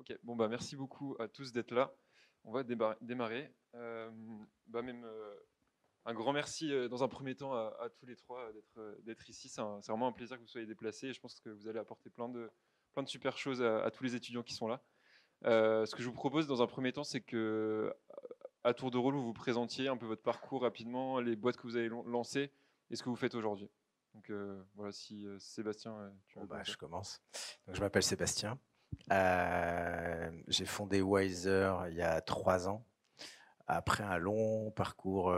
Ok, bon bah merci beaucoup à tous d'être là. On va démarrer. Un grand merci dans un premier temps à tous les trois d'être ici. C'est vraiment un plaisir que vous soyez déplacés et je pense que vous allez apporter plein de super choses à tous les étudiants qui sont là. Ce que je vous propose dans un premier temps, c'est que à tour de rôle, vous vous présentiez un peu votre parcours rapidement, les boîtes que vous avez lancées et ce que vous faites aujourd'hui. Donc voilà, si Sébastien, tu Bon, veux bah, commencer. je commence. Donc, je m'appelle Sébastien. J'ai fondé Wiser il y a 3 ans, après un long parcours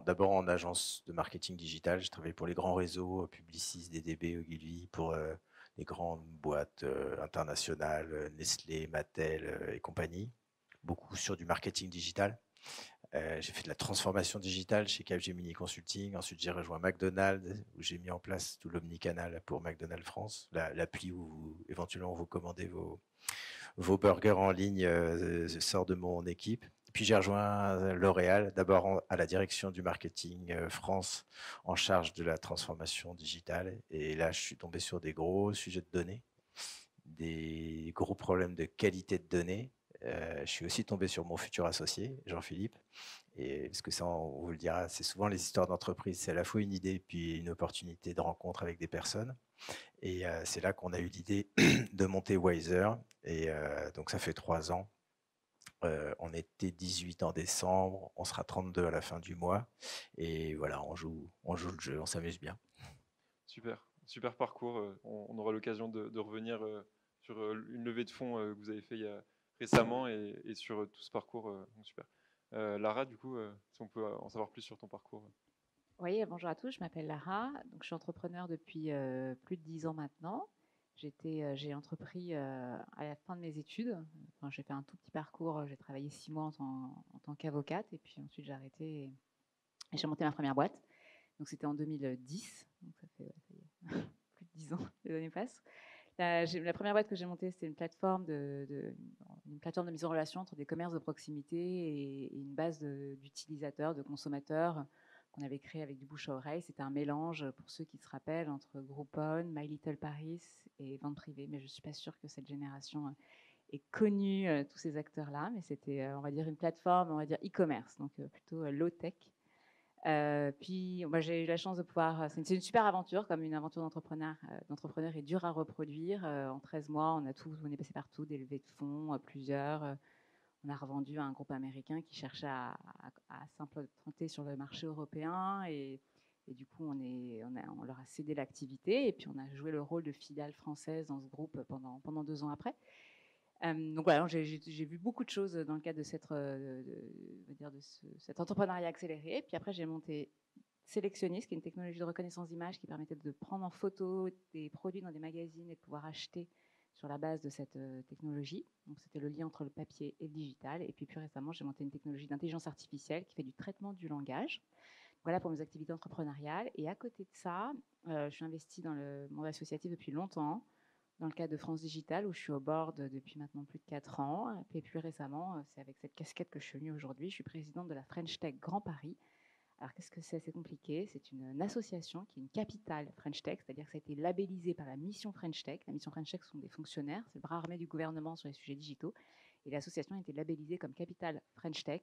d'abord en agence de marketing digital. J'ai travaillé pour les grands réseaux, Publicis, DDB, Ogilvy, pour les grandes boîtes internationales, Nestlé, Mattel et compagnie, beaucoup sur du marketing digital. J'ai fait de la transformation digitale chez Capgemini Consulting. Ensuite, j'ai rejoint McDonald's, où j'ai mis en place tout l'omnicanal pour McDonald's France, l'appli où éventuellement vous commandez vos burgers en ligne sort de mon équipe. Puis j'ai rejoint L'Oréal, d'abord à la direction du marketing France, en charge de la transformation digitale. Et là, je suis tombé sur des gros sujets de données, des gros problèmes de qualité de données. Je suis aussi tombé sur mon futur associé, Jean-Philippe. Et parce que ça, on vous le dira, c'est souvent les histoires d'entreprise, c'est à la fois une idée puis une opportunité de rencontre avec des personnes. Et c'est là qu'on a eu l'idée de monter Wiser. Et donc ça fait 3 ans. On était 18 en décembre, on sera 32 à la fin du mois. Et voilà, on joue le jeu, on s'amuse bien. Super parcours. On aura l'occasion de revenir sur une levée de fonds que vous avez fait récemment et sur tout ce parcours. Donc super. Lara, du coup, si on peut en savoir plus sur ton parcours. Oui, bonjour à tous, je m'appelle Lara, donc je suis entrepreneur depuis plus de 10 ans maintenant. J'ai entrepris à la fin de mes études. Enfin, j'ai fait un tout petit parcours, j'ai travaillé 6 mois en tant qu'avocate et puis ensuite j'ai arrêté et j'ai monté ma première boîte. Donc c'était en 2010, donc ça fait ça y est, plus de 10 ans, les années passent. La première boîte que j'ai montée, c'était une plateforme une plateforme de mise en relation entre des commerces de proximité et une base d'utilisateurs, de consommateurs qu'on avait créé avec du bouche à oreille. C'était un mélange, pour ceux qui se rappellent, entre Groupon, My Little Paris et vente privée. Mais je ne suis pas sûre que cette génération ait connu tous ces acteurs-là. Mais c'était, on va dire, une plateforme, on va dire e-commerce, donc plutôt low-tech. Puis moi, j'ai eu la chance de pouvoir. C'est une super aventure, comme une aventure d'entrepreneur est dure à reproduire. En 13 mois, on est passé partout, des levées de fonds, plusieurs. On a revendu à un groupe américain qui cherchait à s'implanter sur le marché européen et du coup, on leur a cédé l'activité et puis on a joué le rôle de filiale française dans ce groupe pendant 2 ans après. Donc voilà, j'ai vu beaucoup de choses dans le cadre de cet entrepreneuriat accéléré. Puis après, j'ai monté Sélectionniste, qui est une technologie de reconnaissance d'image qui permettait de prendre en photo des produits dans des magazines et de pouvoir acheter sur la base de cette technologie. Donc c'était le lien entre le papier et le digital. Et puis plus récemment, j'ai monté une technologie d'intelligence artificielle qui fait du traitement du langage. Voilà pour mes activités entrepreneuriales. Et à côté de ça, je suis investie dans le monde associatif depuis longtemps, dans le cadre de France Digital, où je suis au board depuis maintenant plus de 4 ans. Et plus récemment, c'est avec cette casquette que je suis venue aujourd'hui. Je suis présidente de la French Tech Grand Paris. Alors, qu'est-ce que c'est? C'est compliqué. C'est une association qui est une capitale French Tech, c'est-à-dire que ça a été labellisé par la mission French Tech. La mission French Tech, ce sont des fonctionnaires, c'est le bras armé du gouvernement sur les sujets digitaux. Et l'association a été labellisée comme capitale French Tech.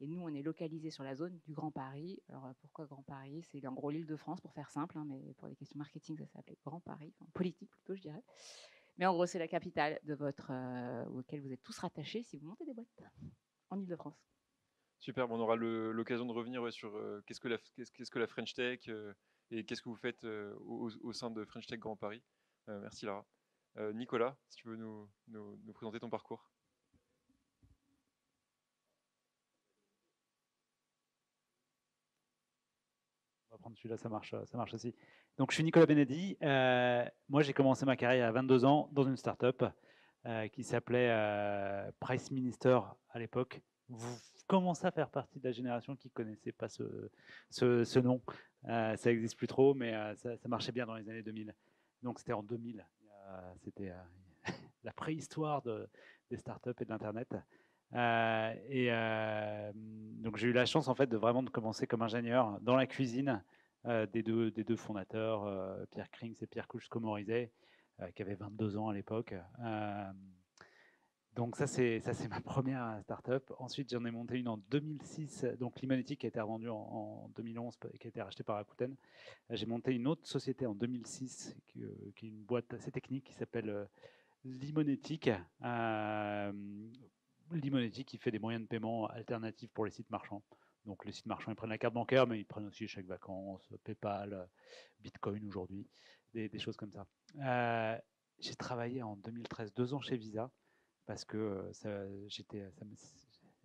Et nous, on est localisé sur la zone du Grand Paris. Alors, pourquoi Grand Paris? C'est en gros l'Île-de-France, pour faire simple, hein, mais pour les questions marketing, ça s'appelait Grand Paris, enfin, politique plutôt, je dirais. Mais en gros, c'est la capitale auquel vous êtes tous rattachés si vous montez des boîtes en Île-de-France. Super, bon, on aura l'occasion de revenir ouais, sur qu'est-ce que la French Tech et qu'est-ce que vous faites au sein de French Tech Grand Paris. Merci Lara. Nicolas, si tu veux nous présenter ton parcours. On va prendre celui-là, ça marche aussi. Donc, je suis Nicolas Benedi. Moi, j'ai commencé ma carrière à 22 ans dans une start-up qui s'appelait Price Minister à l'époque. Vous commencez à faire partie de la génération qui ne connaissait pas ce nom. Ça n'existe plus trop, mais ça marchait bien dans les années 2000. Donc, c'était en 2000. C'était la préhistoire des startups et de l'Internet. Donc j'ai eu la chance en fait de vraiment de commencer comme ingénieur dans la cuisine des deux fondateurs, Pierre Krings et Pierre Couch-Comorizet, qui avaient 22 ans à l'époque. Donc ça c'est ma première startup. Ensuite, j'en ai monté une en 2006, donc Limonetic qui a été revendue en 2011 et qui a été rachetée par Rakuten. J'ai monté une autre société en 2006 qui est une boîte assez technique qui s'appelle Limonetic. Limonetic qui fait des moyens de paiement alternatifs pour les sites marchands. Donc les sites marchands, ils prennent la carte bancaire, mais ils prennent aussi chèque vacances, PayPal, Bitcoin aujourd'hui, des choses comme ça. J'ai travaillé en 2013 2 ans chez Visa parce que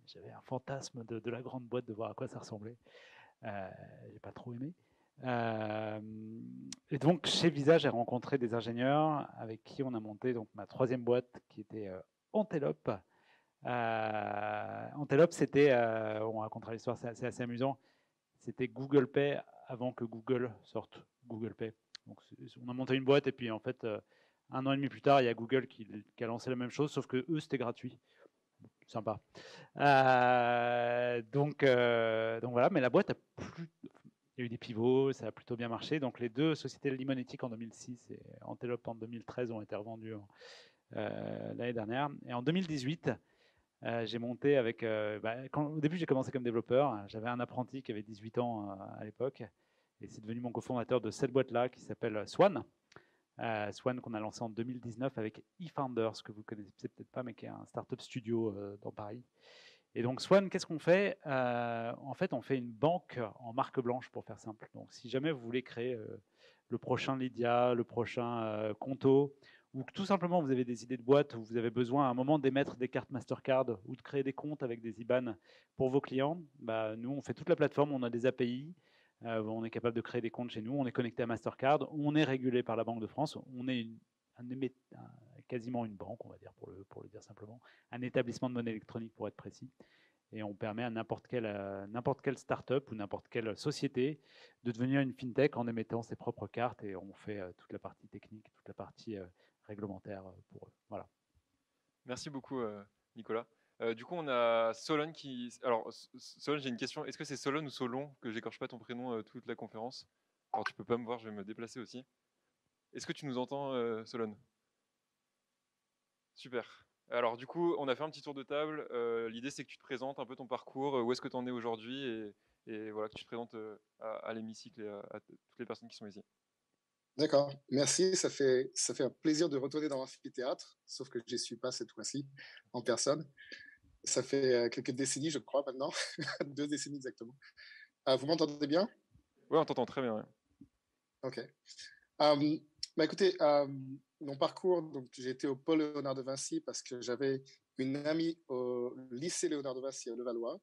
j'avais un fantasme de la grande boîte, de voir à quoi ça ressemblait. J'ai pas trop aimé. Et donc chez Visa, j'ai rencontré des ingénieurs avec qui on a monté donc ma troisième boîte qui était Antelope. Antelope, c'était, on racontera l'histoire, c'est assez amusant. C'était Google Pay avant que Google sorte Google Pay. Donc, on a monté une boîte et puis en fait, 1 an et demi plus tard, il y a Google qui a lancé la même chose, sauf que eux, c'était gratuit. Sympa. Donc voilà, mais la boîte il y a eu des pivots, ça a plutôt bien marché. Donc les deux sociétés Limonetic en 2006 et Antelope en 2013 ont été revendues l'année dernière. Et en 2018, j'ai monté avec. Au début, j'ai commencé comme développeur. J'avais un apprenti qui avait 18 ans à l'époque. Et c'est devenu mon cofondateur de cette boîte-là qui s'appelle Swan. Swan qu'on a lancé en 2019 avec eFounders, que vous connaissez peut-être pas, mais qui est un startup studio dans Paris. Et donc Swan, qu'est-ce qu'on fait En fait, on fait une banque en marque blanche, pour faire simple. Donc si jamais vous voulez créer le prochain Lydia, le prochain Conto, ou que tout simplement vous avez des idées de boîte où vous avez besoin à un moment d'émettre des cartes Mastercard ou de créer des comptes avec des IBAN pour vos clients, nous on fait toute la plateforme, on a des API, on est capable de créer des comptes chez nous, on est connecté à Mastercard, on est régulé par la Banque de France, on est quasiment une banque, on va dire pour le dire simplement, un établissement de monnaie électronique pour être précis. Et on permet à n'importe quelle start-up ou n'importe quelle société de devenir une fintech en émettant ses propres cartes, et on fait toute la partie technique, toute la partie réglementaire pour eux. Voilà. Merci beaucoup, Nicolas. Du coup, on a Solon qui. Alors, Solon, j'ai une question. Est-ce que c'est Solon ou Solon, que j'écorche pas ton prénom toute la conférence? Alors, tu peux pas me voir, je vais me déplacer aussi. Est-ce que tu nous entends, Solon? Super. Alors, du coup, on a fait un petit tour de table. L'idée, c'est que tu te présentes un peu ton parcours, où est-ce que tu en es aujourd'hui, et voilà, que tu te présentes à l'hémicycle et à toutes les personnes qui sont ici. D'accord, merci. Ça fait un plaisir de retourner dans l'amphithéâtre, sauf que je n'y suis pas cette fois-ci en personne. Ça fait quelques décennies, je crois, maintenant, 2 décennies exactement. Vous m'entendez bien? Oui, on t'entend très bien. Ouais. Ok. Écoutez, mon parcours, donc j'ai été au pôle Léonard de Vinci parce que j'avais une amie au lycée Léonard de Vinci à Levallois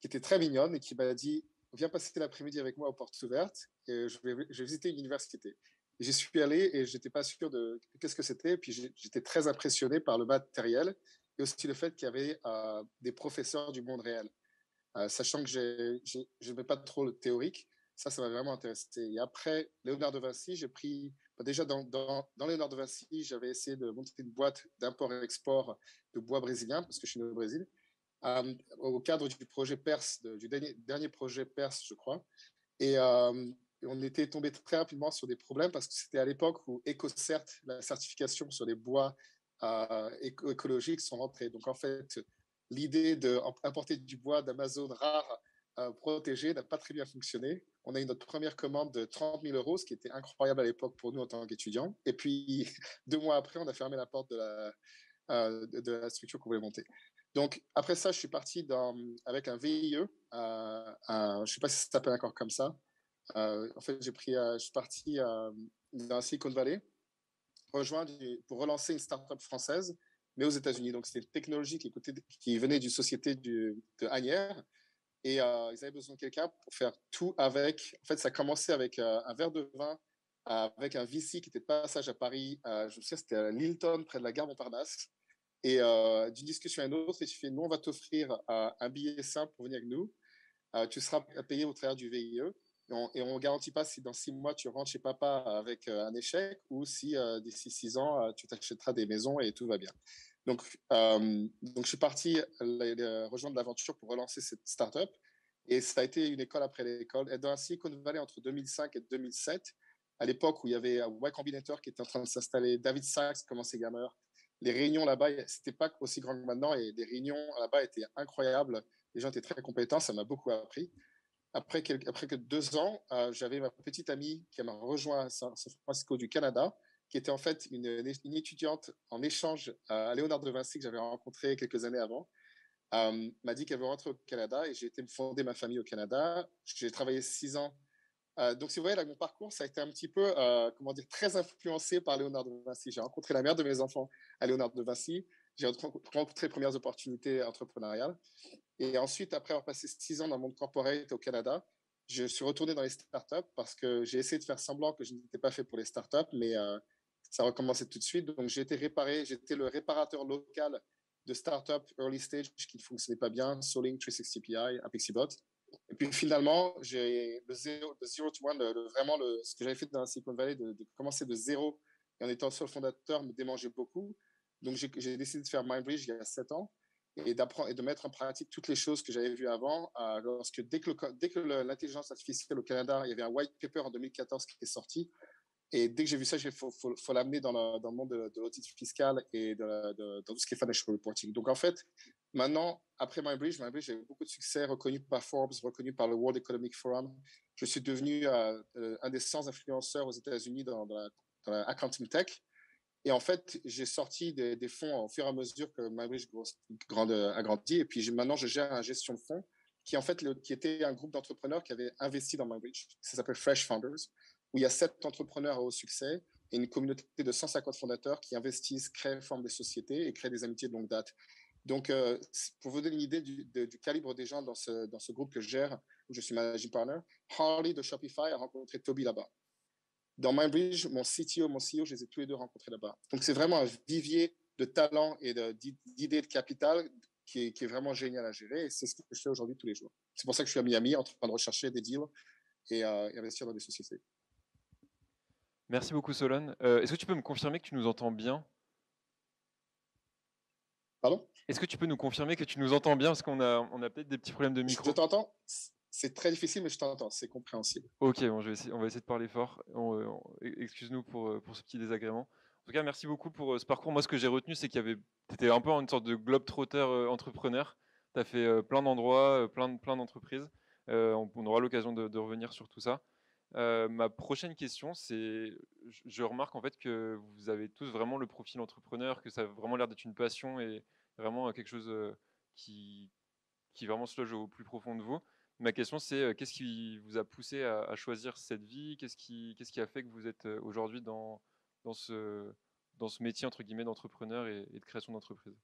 qui était très mignonne et qui m'a dit viens passer l'après-midi avec moi aux portes ouvertes et je vais visiter une université. J'y suis allé et j'étais pas sûr de qu'est-ce que c'était. Puis j'étais très impressionné par le matériel et aussi le fait qu'il y avait des professeurs du monde réel. Sachant que je n'aimais pas trop le théorique, ça m'a vraiment intéressé. Et après Léonard de Vinci, j'ai pris, déjà dans Léonard de Vinci, j'avais essayé de monter une boîte d'import et export de bois brésilien, parce que je suis né au Brésil, au cadre du projet Perse, du dernier projet Perse, je crois. Et on était tombé très rapidement sur des problèmes, parce que c'était à l'époque où EcoCert, la certification sur les bois écologiques, sont rentrés. Donc en fait, l'idée d'importer du bois d'Amazon rare protégé n'a pas très bien fonctionné. On a eu notre première commande de 30 000 euros, ce qui était incroyable à l'époque pour nous en tant qu'étudiants. Et puis, 2 mois après, on a fermé la porte de la structure qu'on voulait monter. Donc, après ça, je suis parti avec un VIE. Je ne sais pas si ça s'appelle encore comme ça. En fait, je suis parti dans Silicon Valley pour relancer une start-up française, mais aux États-Unis. Donc, c'était une technologie qui venait d'une société de Agnières. Et ils avaient besoin de quelqu'un pour faire tout avec. En fait, ça a commencé avec un verre de vin, avec un VC qui était de passage à Paris. Je me souviens, c'était à Lilton, près de la gare Montparnasse. Et d'une discussion à une autre, et tu fais, nous, on va t'offrir un billet simple pour venir avec nous. Tu seras payé au travers du VIE. Et on ne garantit pas si dans 6 mois, tu rentres chez papa avec un échec, ou si d'ici 6 ans, tu t'achèteras des maisons et tout va bien. Donc je suis parti rejoindre l'aventure pour relancer cette start-up. Et ça a été une école après l'école. Et dans la Silicon Valley, entre 2005 et 2007, à l'époque où il y avait Y Combinator qui était en train de s'installer, David Sachs commençait Gamer, les réunions là-bas, c'était pas aussi grand que maintenant, et les réunions là-bas étaient incroyables. Les gens étaient très compétents, ça m'a beaucoup appris. Après que 2 ans, j'avais ma petite amie qui m'a rejoint à San Francisco du Canada, qui était en fait une étudiante en échange à Léonard de Vinci que j'avais rencontrée quelques années avant. M'a dit qu'elle veut rentrer au Canada, et j'ai été me fonder ma famille au Canada. J'ai travaillé 6 ans. Donc, si vous voyez, là, mon parcours, ça a été un petit peu, comment dire, très influencé par Léonard de Vinci. J'ai rencontré la mère de mes enfants à Léonard de Vinci. J'ai rencontré les premières opportunités entrepreneuriales. Et ensuite, après avoir passé 6 ans dans le monde corporate au Canada, je suis retourné dans les startups parce que j'ai essayé de faire semblant que je n'étais pas fait pour les startups, mais ça a recommencé tout de suite. Donc, j'étais le réparateur local de startups early stage qui ne fonctionnaient pas bien, Soling, 360 Pi, Apixibot. Et puis finalement, j'ai le zero to one, ce que j'avais fait dans la Silicon Valley, de commencer de zéro et en étant seul fondateur, me démangeait beaucoup. Donc, j'ai décidé de faire Mindbridge il y a 7 ans et d'apprendre et de mettre en pratique toutes les choses que j'avais vues avant. Dès que l'intelligence artificielle au Canada, il y avait un white paper en 2014 qui est sorti. Et dès que j'ai vu ça, il faut l'amener dans le monde de l'audit fiscal et dans tout ce qui est financial reporting. Donc, en fait, maintenant, après Mindbridge a eu beaucoup de succès, reconnu par Forbes, reconnu par le World Economic Forum. Je suis devenu un des 100 influenceurs aux États-Unis dans la accounting tech. Et en fait, j'ai sorti des fonds au fur et à mesure que Mindbridge a grandi. Et puis maintenant, je gère une gestion de fonds qui était un groupe d'entrepreneurs qui avaient investi dans Mindbridge. Ça s'appelle Fresh Founders, où il y a 7 entrepreneurs au succès et une communauté de 150 fondateurs qui investissent, créent, forment des sociétés et créent des amitiés de longue date. Donc, pour vous donner une idée du calibre des gens dans ce groupe que je gère, où je suis managing partner, Harley de Shopify a rencontré Toby là-bas. Dans Mindbridge, mon CTO, mon CEO, je les ai tous les deux rencontrés là-bas. Donc, c'est vraiment un vivier de talent et d'idées de capital qui est vraiment génial à gérer. Et c'est ce que je fais aujourd'hui tous les jours. C'est pour ça que je suis à Miami en train de rechercher des deals et investir dans des sociétés. Merci beaucoup, Solon. Est-ce que tu peux me confirmer que tu nous entends bien? Pardon? Est-ce que tu peux nous confirmer que tu nous entends bien? Parce qu'on a peut-être des petits problèmes de micro. Je t'entends. C'est très difficile, mais je t'entends. C'est compréhensible. Ok, bon, on va essayer de parler fort. Excuse-nous pour ce petit désagrément. En tout cas, merci beaucoup pour ce parcours. Moi, ce que j'ai retenu, c'est qu'il tu étais un peu une sorte de globe-trotter entrepreneur. Tu as fait plein d'endroits, plein d'entreprises. On aura l'occasion de revenir sur tout ça. Ma prochaine question, c'est, je remarque en fait que vous avez tous vraiment le profil entrepreneur, que ça a vraiment l'air d'être une passion et vraiment quelque chose qui vraiment se loge au plus profond de vous. Ma question, c'est qu'est-ce qui vous a poussé à choisir cette vie? Qu'est-ce qui a fait que vous êtes aujourd'hui dans ce métier entre guillemets d'entrepreneur et de création d'entreprise?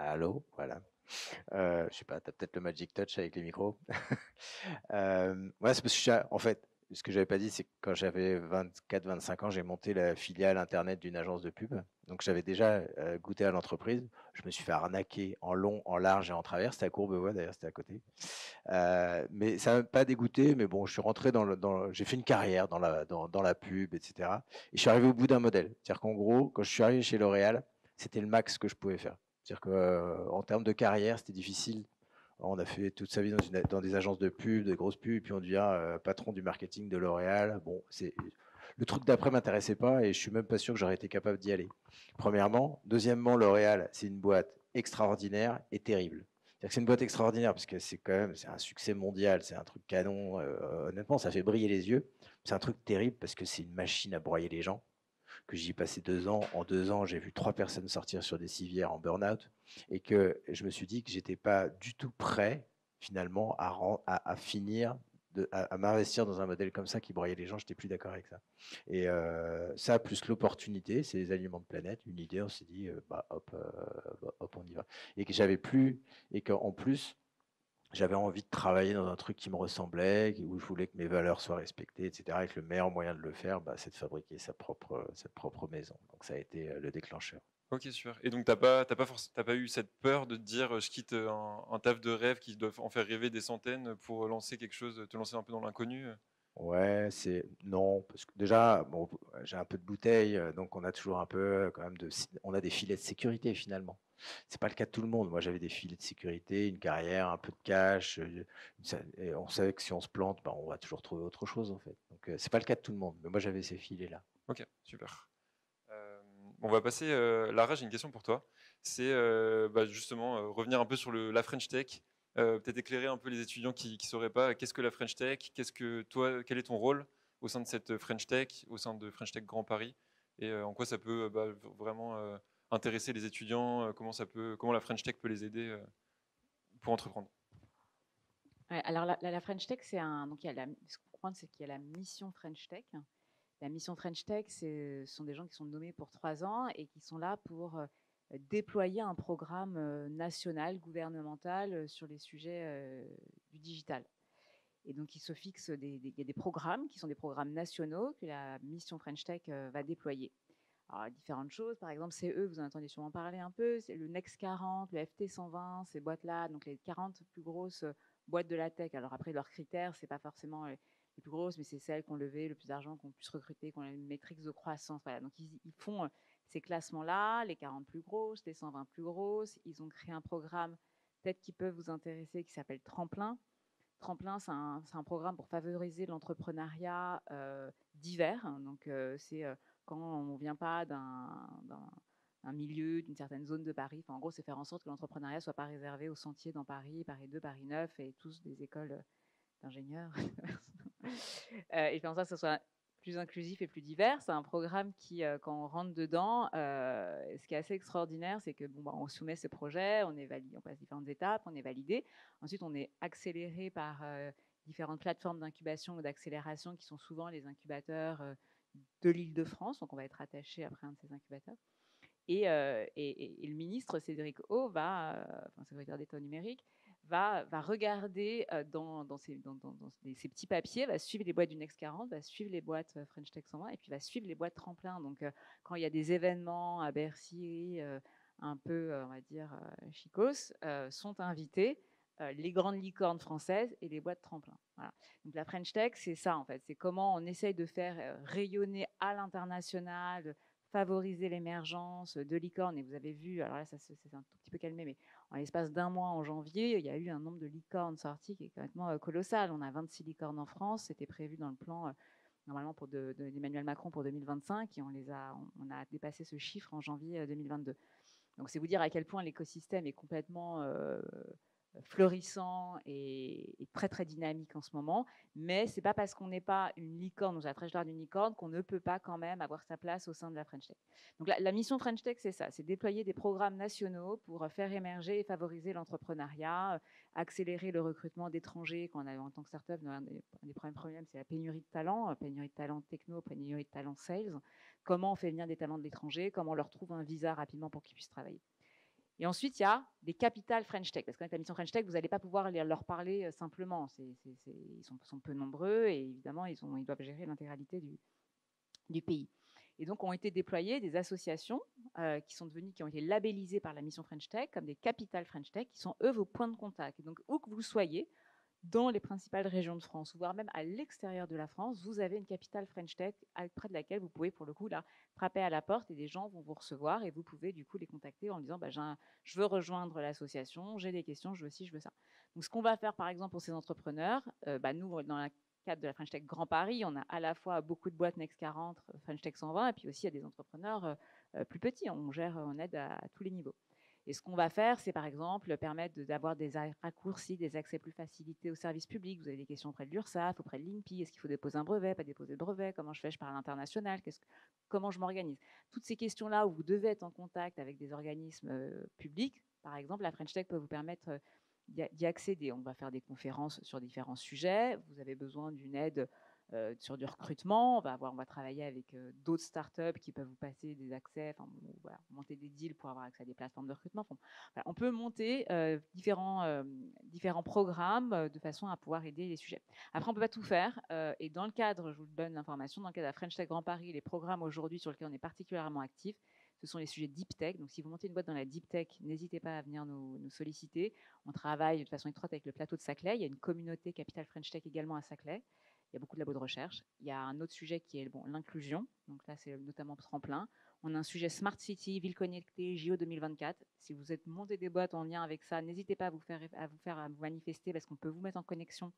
Allô, voilà. Je sais pas, tu as peut-être le Magic Touch avec les micros. Ouais, c'est parce que en fait, ce que j'avais pas dit, c'est que quand j'avais 24-25 ans, j'ai monté la filiale internet d'une agence de pub. Donc j'avais déjà goûté à l'entreprise. Je me suis fait arnaquer en long, en large et en travers. C'était à Courbevoie d'ailleurs, c'était à côté. Mais ça m'a pas dégoûté. Mais bon, je suis rentré j'ai fait une carrière dans la pub, etc. Et je suis arrivé au bout d'un modèle. C'est-à-dire qu'en gros, quand je suis arrivé chez L'Oréal, c'était le max que je pouvais faire. C'est-à-dire qu'en termes de carrière, c'était difficile. On a fait toute sa vie dans des agences de pub, de grosses pubs, et puis on devient patron du marketing de L'Oréal. Bon, le truc d'après m'intéressait pas et je suis même pas sûr que j'aurais été capable d'y aller. Premièrement. Deuxièmement, L'Oréal, c'est une boîte extraordinaire et terrible. C'est une boîte extraordinaire parce que c'est un succès mondial, c'est un truc canon. Honnêtement, ça fait briller les yeux. C'est un truc terrible parce que c'est une machine à broyer les gens. Que j'y ai passé 2 ans. En 2 ans, j'ai vu 3 personnes sortir sur des civières en burn-out et que je me suis dit que j'étais pas du tout prêt finalement à finir à m'investir dans un modèle comme ça qui broyait les gens. J'étais plus d'accord avec ça. Et ça, plus l'opportunité, c'est les aliments de planète. Une idée, on s'est dit, hop, on y va. Et qu'en plus, j'avais envie de travailler dans un truc qui me ressemblait, où je voulais que mes valeurs soient respectées, etc. Et que le meilleur moyen de le faire, c'est de fabriquer sa propre maison. Donc ça a été le déclencheur. Ok, super. Et donc t'as pas eu cette peur de te dire je quitte un taf de rêve qui doit en faire rêver des centaines pour lancer quelque chose, te lancer un peu dans l'inconnu? Ouais, non, parce que déjà, bon, j'ai un peu de bouteille, donc on a toujours un peu quand même on a des filets de sécurité finalement. C'est pas le cas de tout le monde. Moi, j'avais des filets de sécurité, une carrière, un peu de cash, et on savait que si on se plante, ben, on va toujours trouver autre chose en fait. Donc c'est pas le cas de tout le monde, mais moi j'avais ces filets-là. Ok, super. On va passer. Lara, j'ai une question pour toi. C'est justement revenir un peu sur la French Tech. Peut-être éclairer un peu les étudiants qui ne sauraient pas qu'est-ce que la French Tech, quel est ton rôle au sein de cette French Tech, au sein de French Tech Grand Paris, et en quoi ça peut vraiment intéresser les étudiants, comment la French Tech peut les aider pour entreprendre. Ouais, alors la French Tech, donc ce qu'il faut comprendre, c'est qu'il y a la mission French Tech. La mission French Tech, ce sont des gens qui sont nommés pour 3 ans et qui sont là pour déployer un programme national, gouvernemental sur les sujets du digital. Et donc, il se fixe il y a des programmes qui sont des programmes nationaux que la mission French Tech va déployer. Alors, différentes choses, par exemple, CE, vous en entendez sûrement parler un peu, c'est le Next 40, le FT 120, ces boîtes-là, donc les 40 plus grosses boîtes de la tech. Alors après, leurs critères, c'est pas forcément les plus grosses, mais c'est celles qui ont levé le plus d'argent, qui ont pu se recruter, qui ont une métrique de croissance. Voilà. Donc ils font ces classements-là, les 40 plus grosses, les 120 plus grosses. Ils ont créé un programme, peut-être qui peut vous intéresser, qui s'appelle Tremplin. Tremplin, c'est un programme pour favoriser l'entrepreneuriat divers. Donc c'est quand on ne vient pas d'un milieu, d'une certaine zone de Paris. Enfin, en gros, c'est faire en sorte que l'entrepreneuriat ne soit pas réservé aux sentiers dans Paris, Paris 2, Paris 9 et tous des écoles d'ingénieurs. Et faire en sorte que ce soit plus inclusif et plus divers. C'est un programme qui, quand on rentre dedans, ce qui est assez extraordinaire, c'est que on soumet ce projet, on passe différentes étapes, on est validé. Ensuite, on est accéléré par différentes plateformes d'incubation ou d'accélération qui sont souvent les incubateurs de l'Île-de-France. Donc, on va être attaché après un de ces incubateurs. Et le ministre Cédric O, secrétaire d'État au numérique, va regarder dans ces petits papiers, va suivre les boîtes du Next 40, va suivre les boîtes French Tech 120 et puis va suivre les boîtes tremplin. Donc, quand il y a des événements à Bercy, un peu, on va dire, chicos, sont invités les grandes licornes françaises et les boîtes tremplin. Voilà. Donc, la French Tech, c'est ça, en fait. C'est comment on essaye de faire rayonner à l'international, favoriser l'émergence de licornes. Et vous avez vu, alors là, ça s'est un tout petit peu calmé, mais en l'espace d'un mois, en janvier, il y a eu un nombre de licornes sorties qui est complètement colossal. On a 26 licornes en France. C'était prévu dans le plan, normalement, d'Emmanuel Macron pour 2025. Et on a dépassé ce chiffre en janvier 2022. Donc, c'est vous dire à quel point l'écosystème est complètement florissant et très très dynamique en ce moment, mais c'est pas parce qu'on n'est pas une licorne ou la trajectoire d'une licorne qu'on ne peut pas quand même avoir sa place au sein de la French Tech. Donc la mission French Tech, c'est ça, c'est déployer des programmes nationaux pour faire émerger et favoriser l'entrepreneuriat, accélérer le recrutement d'étrangers. Quand on a en tant que startup, un des problèmes, c'est la pénurie de talents techno, pénurie de talents sales. Comment on fait venir des talents de l'étranger, comment on leur trouve un visa rapidement pour qu'ils puissent travailler. Et ensuite, il y a des capitales French Tech. Parce qu'avec la mission French Tech, vous n'allez pas pouvoir leur parler simplement. Ils sont peu nombreux et évidemment, ils doivent gérer l'intégralité du pays. Et donc, ont été déployées des associations qui ont été labellisées par la mission French Tech comme des capitales French Tech, qui sont, eux, vos points de contact. Et donc, où que vous soyez, dans les principales régions de France, voire même à l'extérieur de la France, vous avez une capitale French Tech près de laquelle vous pouvez, pour le coup, là, frapper à la porte et des gens vont vous recevoir et vous pouvez, du coup, les contacter en disant je veux rejoindre l'association, j'ai des questions, je veux ci, je veux ça. Donc, ce qu'on va faire, par exemple, pour ces entrepreneurs, nous, dans le cadre de la French Tech Grand Paris, on a à la fois beaucoup de boîtes Next 40, French Tech 120, et puis aussi il y a des entrepreneurs plus petits. On aide à tous les niveaux. Et ce qu'on va faire, c'est par exemple permettre d'avoir des raccourcis, des accès plus facilités aux services publics. Vous avez des questions auprès de l'URSSAF, auprès de l'INPI. Est-ce qu'il faut déposer un brevet, pas déposer de brevet? Comment je fais? Je parle à l'international. Comment je m'organise? Toutes ces questions-là où vous devez être en contact avec des organismes publics, par exemple, la French Tech peut vous permettre d'y accéder. On va faire des conférences sur différents sujets. Vous avez besoin d'une aide sur du recrutement. On va travailler avec d'autres startups qui peuvent vous passer des accès, monter des deals pour avoir accès à des plateformes de recrutement. On peut monter différents programmes de façon à pouvoir aider les sujets. Après, on ne peut pas tout faire. Et dans le cadre, je vous donne l'information, dans le cadre de la French Tech Grand Paris, les programmes aujourd'hui sur lesquels on est particulièrement actif, ce sont les sujets deep tech. Donc, si vous montez une boîte dans la deep tech, n'hésitez pas à venir nous solliciter. On travaille de façon étroite avec le plateau de Saclay. Il y a une communauté Capital French Tech également à Saclay. Il y a beaucoup de labos de recherche. Il y a un autre sujet qui est l'inclusion. Donc là, c'est notamment tremplin. On a un sujet Smart City, ville connectée, JO 2024. Si vous êtes monté des boîtes en lien avec ça, n'hésitez pas à vous manifester parce qu'on peut vous mettre en connexion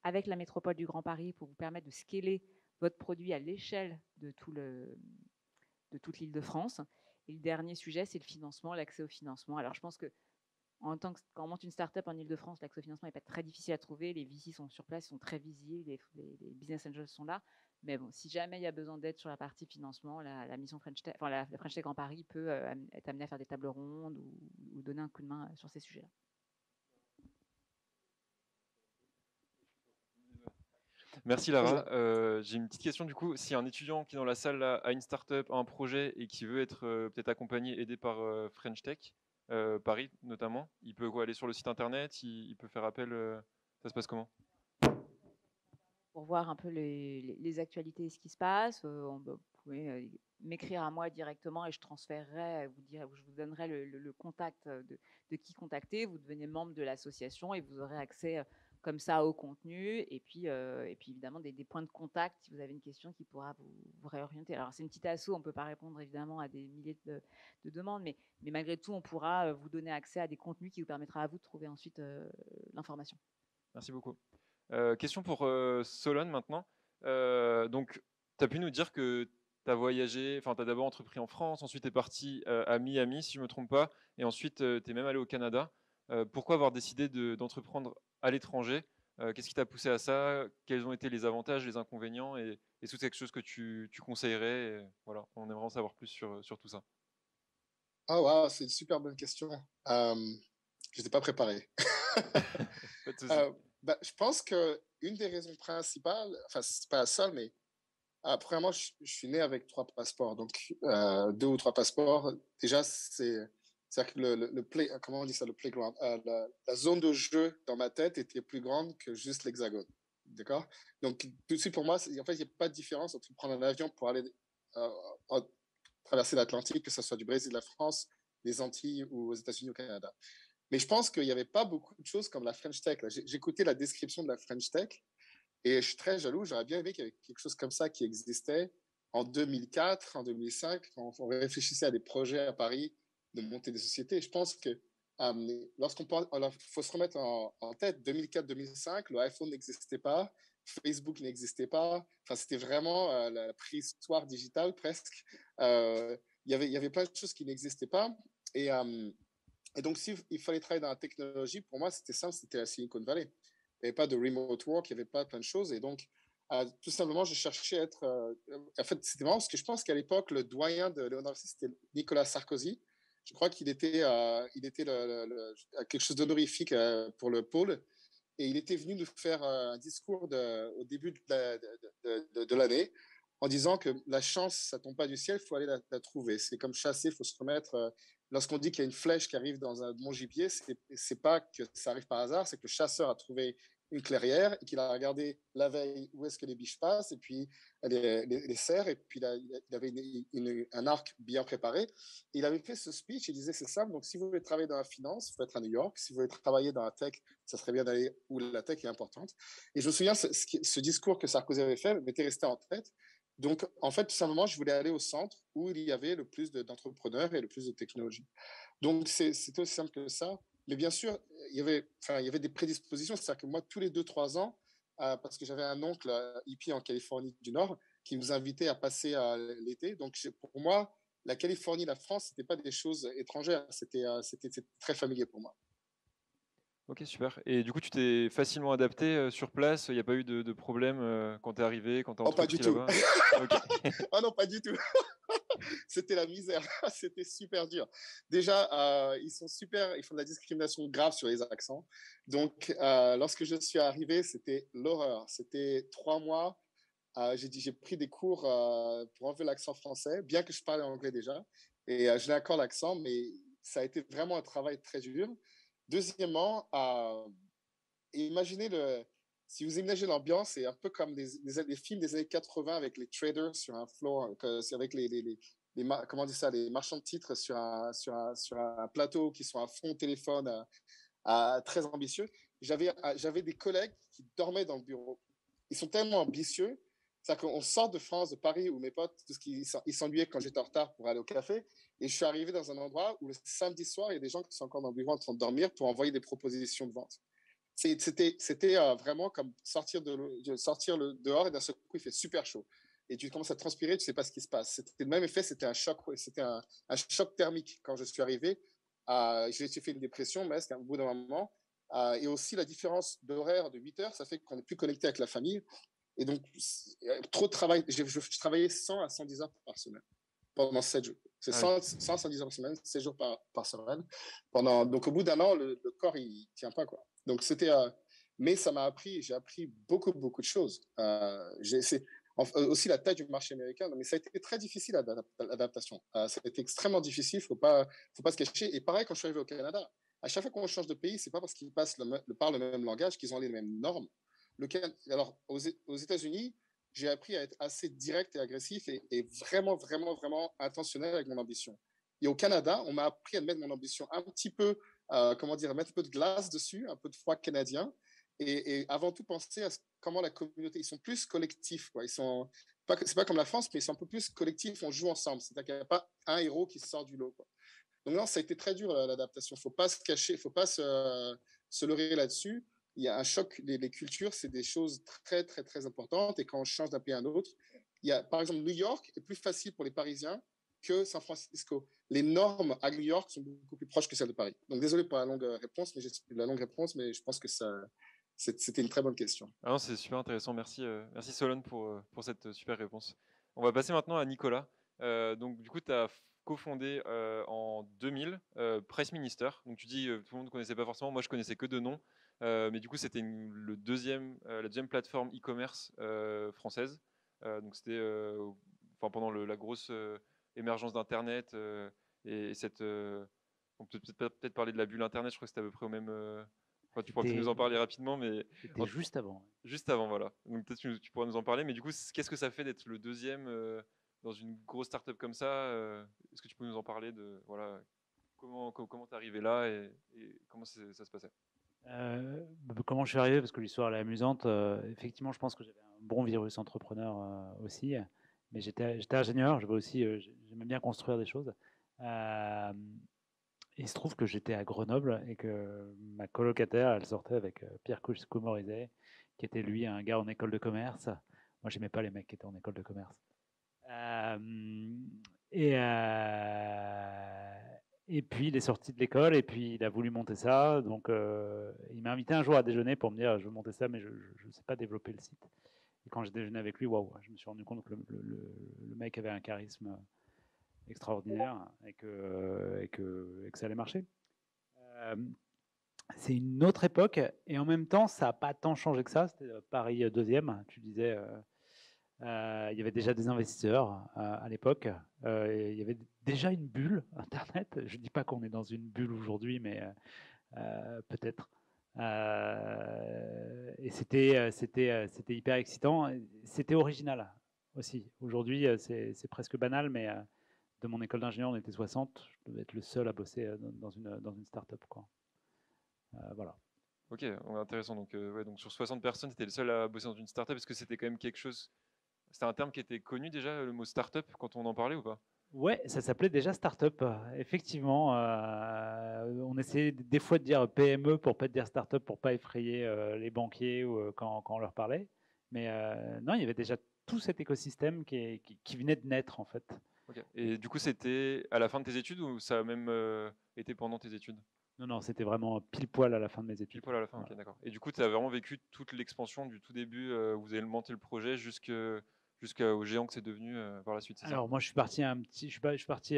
avec la métropole du Grand Paris pour vous permettre de scaler votre produit à l'échelle de toute l'Île-de-France. Et le dernier sujet, c'est le financement, l'accès au financement. Alors, je pense que quand on monte une startup en Île-de-France, l'accès au financement n'est pas très difficile à trouver. Les VC sont sur place, ils sont très visibles, les business angels sont là. Mais bon, si jamais il y a besoin d'aide sur la partie financement, la mission French Tech, la French Tech Grand Paris peut être amenée à faire des tables rondes ou donner un coup de main sur ces sujets-là. Merci Lara. J'ai une petite question du coup. Si un étudiant qui est dans la salle là, a une startup, a un projet et qui veut être peut-être accompagné, aidé par French Tech, Paris notamment, il peut aller sur le site internet, il peut faire appel. Ça se passe comment? Pour voir un peu les actualités et ce qui se passe, vous pouvez m'écrire à moi directement et je transférerai, je vous donnerai le contact de qui contacter. Vous devenez membre de l'association et vous aurez accès comme ça au contenu et puis évidemment des points de contact si vous avez une question qui pourra vous réorienter. Alors c'est une petite asso, on ne peut pas répondre évidemment à des milliers de demandes, mais malgré tout on pourra vous donner accès à des contenus qui vous permettra à vous de trouver ensuite l'information. Merci beaucoup. Question pour Solon maintenant. Donc, tu as pu nous dire que tu as voyagé, enfin, tu as d'abord entrepris en France, ensuite tu es parti à Miami, si je ne me trompe pas, et ensuite tu es même allé au Canada. Pourquoi avoir décidé d'entreprendre à l'étranger? Qu'est-ce qui t'a poussé à ça? Quels ont été les avantages, les inconvénients? Et est-ce que c'est quelque chose que tu conseillerais? Voilà, on aimerait en savoir plus sur tout ça. Ah, wow, c'est une super bonne question. Je n'étais pas préparé. Pas de souci. Je pense qu'une des raisons principales, enfin, c'est pas la seule, mais premièrement, je suis né avec 3 passeports. Donc, 2 ou 3 passeports, déjà, c'est-à-dire que comment on dit ça, le playground, la zone de jeu dans ma tête était plus grande que juste l'hexagone. D'accord? Donc, tout de suite, pour moi, en fait, il n'y a pas de différence entre prendre un avion pour aller traverser l'Atlantique, que ce soit du Brésil, de la France, des Antilles ou aux États-Unis, au Canada. Mais je pense qu'il n'y avait pas beaucoup de choses comme la French Tech. J'écoutais la description de la French Tech et je suis très jaloux. J'aurais bien aimé qu'il y ait quelque chose comme ça qui existait en 2004, en 2005, quand on réfléchissait à des projets à Paris de monter des sociétés. Je pense que lorsqu'on parle, il faut se remettre en tête, 2004-2005, le iPhone n'existait pas, Facebook n'existait pas. Enfin, c'était vraiment la préhistoire digitale presque. Il y avait plein de choses qui n'existaient pas. Et donc, s'il fallait travailler dans la technologie, pour moi, c'était simple, c'était la Silicon Valley. Il n'y avait pas de remote work, il n'y avait pas plein de choses. Et donc, tout simplement, je cherchais à être. En fait, c'était marrant parce que je pense qu'à l'époque, le doyen de Léonard Vinci, c'était Nicolas Sarkozy. Je crois qu'il était, quelque chose d'honorifique pour le pôle. Et il était venu nous faire un discours au début de l'année en disant que la chance, ça ne tombe pas du ciel, il faut aller la trouver. C'est comme chasser, il faut se remettre. Lorsqu'on dit qu'il y a une flèche qui arrive dans un bon gibier, c'est pas que ça arrive par hasard, c'est que le chasseur a trouvé une clairière et qu'il a regardé la veille où est-ce que les biches passent et puis les cerfs et puis il avait un arc bien préparé. Et il avait fait ce speech, il disait c'est simple, donc si vous voulez travailler dans la finance, il faut être à New York, si vous voulez travailler dans la tech, ça serait bien d'aller où la tech est importante. Et je me souviens, ce discours que Sarkozy avait fait m'était resté en tête. Donc, en fait, tout simplement, je voulais aller au centre où il y avait le plus d'entrepreneurs et le plus de technologie. Donc, c'était aussi simple que ça. Mais bien sûr, il y avait des prédispositions. C'est-à-dire que moi, tous les 2-3 ans, parce que j'avais un oncle hippie en Californie du Nord qui nous invitait à passer l'été. Donc, pour moi, la Californie, la France, ce n'était pas des choses étrangères. C'était très familier pour moi. Ok, super. Et du coup, tu t'es facilement adapté sur place? Il n'y a pas eu de problème quand tu es arrivé, quand tu as entrepris là-bas? Okay. Oh non, pas du tout. C'était la misère. C'était super dur. Déjà, ils font de la discrimination grave sur les accents. Donc, lorsque je suis arrivé, c'était l'horreur. C'était 3 mois. J'ai pris des cours pour enlever l'accent français, bien que je parlais anglais déjà. Et je l'ai encore l'accent, mais ça a été vraiment un travail très dur. Deuxièmement, si vous imaginez l'ambiance, c'est un peu comme les films des années 80 avec les traders sur un floor, avec comment on dit ça, les marchands de titres sur un plateau qui sont à fond téléphone, très ambitieux. J'avais des collègues qui dormaient dans le bureau. ils sont tellement ambitieux. C'est-à-dire qu'on sort de France, de Paris, où mes potes, ils s'ennuyaient quand j'étais en retard pour aller au café. Et je suis arrivé dans un endroit où le samedi soir, il y a des gens qui sont encore dans le bureau en train de dormir pour envoyer des propositions de vente. C'était vraiment comme sortir dehors et d'un seul coup, il fait super chaud. Et tu commences à transpirer, tu ne sais pas ce qui se passe. C'était le même effet, c'était un choc thermique quand je suis arrivé. J'ai fait une dépression, mais au bout d'un moment. Et aussi, la différence d'horaire de 8 heures, ça fait qu'on n'est plus connecté avec la famille. Et donc, trop de travail. Je travaillais 100 à 110 heures par semaine pendant 7 jours. C'est 100, 110 heures par semaine, 7 jours par semaine. Donc, au bout d'un an, le corps, il ne tient pas, quoi. Donc, mais ça m'a appris, j'ai appris beaucoup, beaucoup de choses. Aussi la taille du marché américain, mais ça a été très difficile l'adaptation. Ça a été extrêmement difficile, faut pas se cacher. Et pareil, quand je suis arrivé au Canada, à chaque fois qu'on change de pays, c'est pas parce qu'ils parlent le même langage qu'ils ont les mêmes normes. Alors, aux États-Unis, j'ai appris à être assez direct et agressif et vraiment, vraiment, vraiment intentionnel avec mon ambition. Et au Canada, on m'a appris à mettre mon ambition un petit peu, mettre un peu de glace dessus, un peu de froid canadien, et avant tout penser à comment la communauté, ils sont plus collectifs, quoi. C'est pas comme la France, mais ils sont un peu plus collectifs, on joue ensemble. C'est-à-dire qu'il n'y a pas un héros qui sort du lot, quoi. Donc non, ça a été très dur l'adaptation. Faut pas se cacher, faut pas se leurrer là-dessus. Il y a un choc. Les cultures, c'est des choses très, très, très importantes. Et quand on change d'un pays à un autre, par exemple, New York est plus facile pour les Parisiens que San Francisco. Les normes à New York sont beaucoup plus proches que celles de Paris. Donc désolé pour la longue réponse, mais je pense que c'était une très bonne question. Ah non, c'est super intéressant. Merci, merci Solon pour cette super réponse. On va passer maintenant à Nicolas. Donc, du coup, tu as cofondé en 2000 Price Minister. Donc, tu dis tout le monde ne connaissait pas forcément. Moi, je connaissais que de nom. Mais du coup, c'était la deuxième plateforme e-commerce française. Donc, c'était pendant la grosse émergence d'Internet et cette. On peut peut-être parler de la bulle Internet. Je crois que c'était à peu près au même. Tu pourras peut-être nous en parler rapidement, mais c'était juste avant. Juste avant, voilà. Donc peut-être tu pourras nous en parler. Mais du coup, qu'est-ce que ça fait d'être le deuxième dans une grosse startup comme ça Est-ce que tu peux nous en parler de voilà comment t'es arrivé là et comment ça se passait Comment je suis arrivé, parce que l'histoire elle est amusante. Effectivement, je pense que j'avais un bon virus entrepreneur aussi, mais j'étais ingénieur. J'aimais bien construire des choses. Il se trouve que j'étais à Grenoble et que ma colocataire, elle sortait avec Pierre Couch-Morizet, qui était lui un gars en école de commerce. Moi, j'aimais pas les mecs qui étaient en école de commerce. Et puis, il est sorti de l'école et puis il a voulu monter ça. Donc, il m'a invité un jour à déjeuner pour me dire, je veux monter ça, mais je ne sais pas développer le site. Et quand j'ai déjeuné avec lui, waouh, je me suis rendu compte que le mec avait un charisme extraordinaire et que ça allait marcher. C'est une autre époque et en même temps, ça n'a pas tant changé que ça. C'était Paris 2e, tu disais. Il y avait déjà des investisseurs à l'époque. Il y avait déjà une bulle Internet. Je ne dis pas qu'on est dans une bulle aujourd'hui, mais peut-être. Et c'était hyper excitant. C'était original aussi. Aujourd'hui, c'est presque banal, mais de mon école d'ingénieur, on était 60. Je devais être le seul à bosser dans une start-up, quoi. Voilà. Ok, intéressant. Donc, donc sur 60 personnes, tu étais le seul à bosser dans une startup. Est-ce que c'était quand même quelque chose. C'était un terme qui était connu déjà, le mot startup, quand on en parlait ou pas Ouais, ça s'appelait déjà startup. Effectivement, on essayait des fois de dire PME pour pas dire startup, pour pas effrayer les banquiers ou quand on leur parlait. Mais non, il y avait déjà tout cet écosystème qui venait de naître en fait. Okay. Et du coup, c'était à la fin de tes études ou ça a même été pendant tes études Non, c'était vraiment pile poil à la fin de mes études. Pile poil à la fin, voilà. Ok, d'accord. Et du coup, tu as vraiment vécu toute l'expansion du tout début, vous avez monté le projet jusqu'au géant que c'est devenu par la suite. Alors moi, je suis parti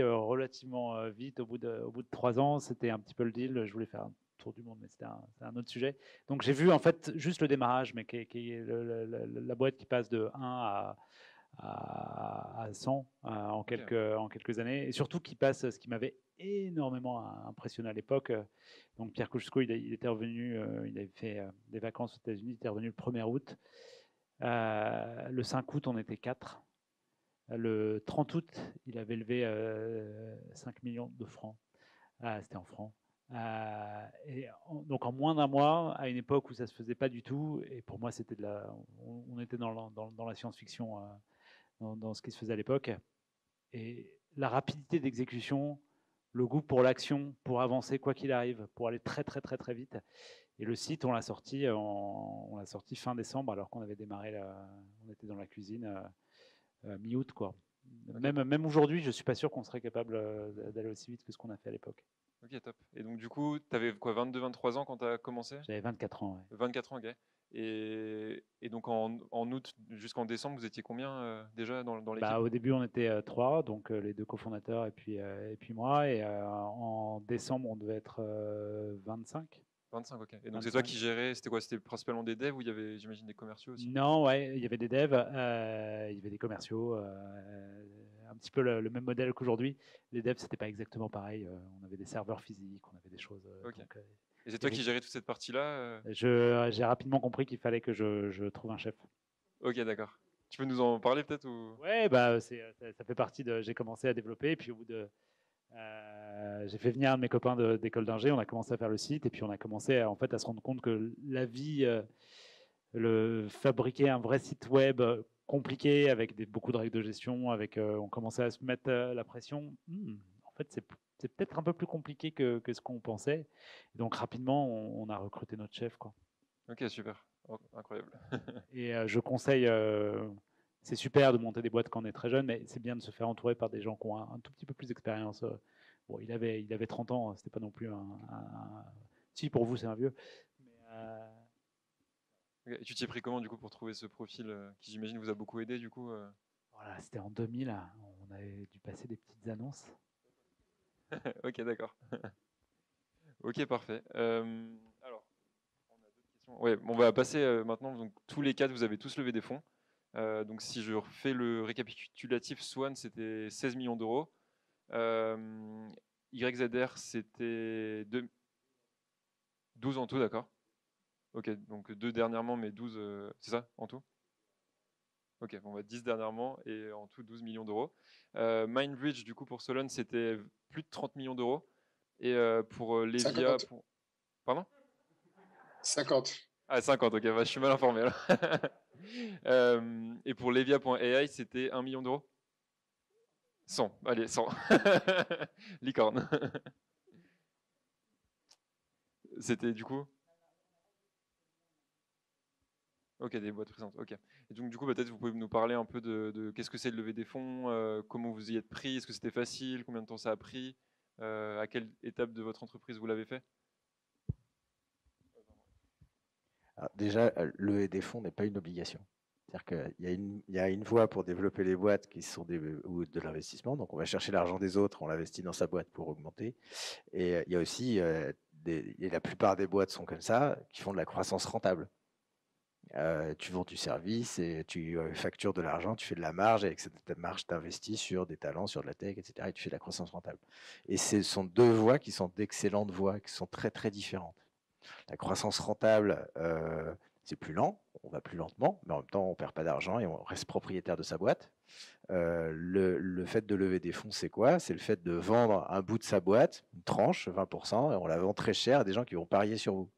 relativement vite. Au bout de 3 ans, c'était un petit peu le deal. Je voulais faire un tour du monde, mais c'était un autre sujet. Donc j'ai vu en fait juste le démarrage, mais qui est la boîte qui passe de 1 à 100 en quelques années, et surtout qui passe, ce qui m'avait énormément impressionné à l'époque. Donc Pierre Couchesco, il était revenu, il avait fait des vacances aux États-Unis, il était revenu le 1er août. Le 5 août, on était 4. Le 30 août, il avait levé 5 millions de francs. C'était en francs. Donc en moins d'un mois, à une époque où ça se faisait pas du tout, et pour moi c'était on était dans la science-fiction, dans ce qui se faisait à l'époque, et la rapidité d'exécution, le goût pour l'action, pour avancer quoi qu'il arrive, pour aller très très très très vite. Et le site, on l'a sorti fin décembre, alors qu'on avait démarré, on était dans la cuisine mi-août, quoi. Okay. Même aujourd'hui, je ne suis pas sûr qu'on serait capable d'aller aussi vite que ce qu'on a fait à l'époque. Ok, top. Et donc, du coup, tu avais quoi, 22, 23 ans quand tu as commencé? J'avais 24 ans. Ouais. 24 ans, ok. Et donc, en août jusqu'en décembre, vous étiez combien déjà dans l'équipe? Au début, on était 3, donc les 2 cofondateurs et puis moi. Et en décembre, on devait être 25. 25, ok. Et donc, 25. c'est toi qui gérais, c'était quoi? C'était principalement des devs ou il y avait, j'imagine, des commerciaux aussi? Non, ouais, il y avait des devs, il y avait des commerciaux, un petit peu le même modèle qu'aujourd'hui. Les devs, c'était pas exactement pareil. On avait des serveurs physiques, on avait des choses. Ok. Donc, et c'est toi qui gérais toute cette partie-là? J'ai rapidement compris qu'il fallait que je trouve un chef. Ok, d'accord. Tu peux nous en parler peut-être ou... Ouais, ça fait partie de. J'ai commencé à développer, et puis au bout de. J'ai fait venir un de mes copains d'école d'ingé, on a commencé à faire le site, et puis on a commencé à se rendre compte que la vie, fabriquer un vrai site web compliqué avec beaucoup de règles de gestion, on commençait à se mettre la pression. En fait, c'est peut-être un peu plus compliqué que ce qu'on pensait. Et donc rapidement, on a recruté notre chef, quoi. Ok, super. Oh, incroyable. Et je conseille, c'est super de monter des boîtes quand on est très jeune, mais c'est bien de se faire entourer par des gens qui ont un tout petit peu plus d'expérience. Bon, il avait 30 ans, c'était pas non plus Si, pour vous, c'est un vieux. Mais, okay. Et tu t'y es pris comment du coup pour trouver ce profil qui, j'imagine, vous a beaucoup aidé du coup Voilà, c'était en 2000, on avait dû passer des petites annonces. Ok, d'accord. Ok, parfait. Alors, on a d'autres questions. Ouais, on va passer maintenant. Donc, tous les quatre, vous avez tous levé des fonds. Donc, si je refais le récapitulatif, Swan, c'était 16 millions d'euros. YZR, c'était 12 en tout, d'accord. Ok, donc 2 dernièrement, mais 12, c'est ça, en tout? Ok, on va 10 dernièrement et en tout 12 millions d'euros. Mindbridge, du coup, pour Solon, c'était plus de 30 millions d'euros. Et pour Levia... 50. Pardon? 50. Ah, 50, ok, bah, je suis mal informé alors. Et pour Levia.ai, c'était 1 million d'euros? 100, allez, 100. Licorne. C'était du coup? Ok, des boîtes présentes, ok. Et donc du coup, peut-être vous pouvez nous parler un peu de qu'est-ce que c'est de lever des fonds, comment vous y êtes pris, est-ce que c'était facile, combien de temps ça a pris, à quelle étape de votre entreprise vous l'avez fait? Alors déjà, lever des fonds n'est pas une obligation. C'est-à-dire qu'il y a une voie pour développer les boîtes qui sont ou de l'investissement. Donc, on va chercher l'argent des autres, on l'investit dans sa boîte pour augmenter. Et il y a aussi, et la plupart des boîtes sont comme ça, qui font de la croissance rentable. Tu vends du service et tu factures de l'argent, tu fais de la marge, et avec cette marge, tu investis sur des talents, sur de la tech, etc. Et tu fais de la croissance rentable. Et ce sont deux voies qui sont d'excellentes voies, qui sont très, très différentes. La croissance rentable, c'est plus lent, on va plus lentement, mais en même temps, on ne perd pas d'argent et on reste propriétaire de sa boîte. Le fait de lever des fonds, c'est quoi? C'est le fait de vendre un bout de sa boîte, une tranche, 20%, et on la vend très cher à des gens qui vont parier sur vous.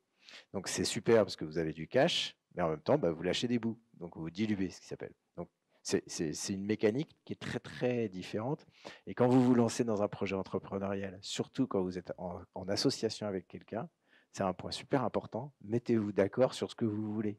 Donc c'est super parce que vous avez du cash, mais en même temps, vous lâchez des bouts, donc vous diluez, ce qui s'appelle. Donc c'est une mécanique qui est très très différente. Et quand vous vous lancez dans un projet entrepreneurial, surtout quand vous êtes en association avec quelqu'un, c'est un point super important. Mettez-vous d'accord sur ce que vous voulez.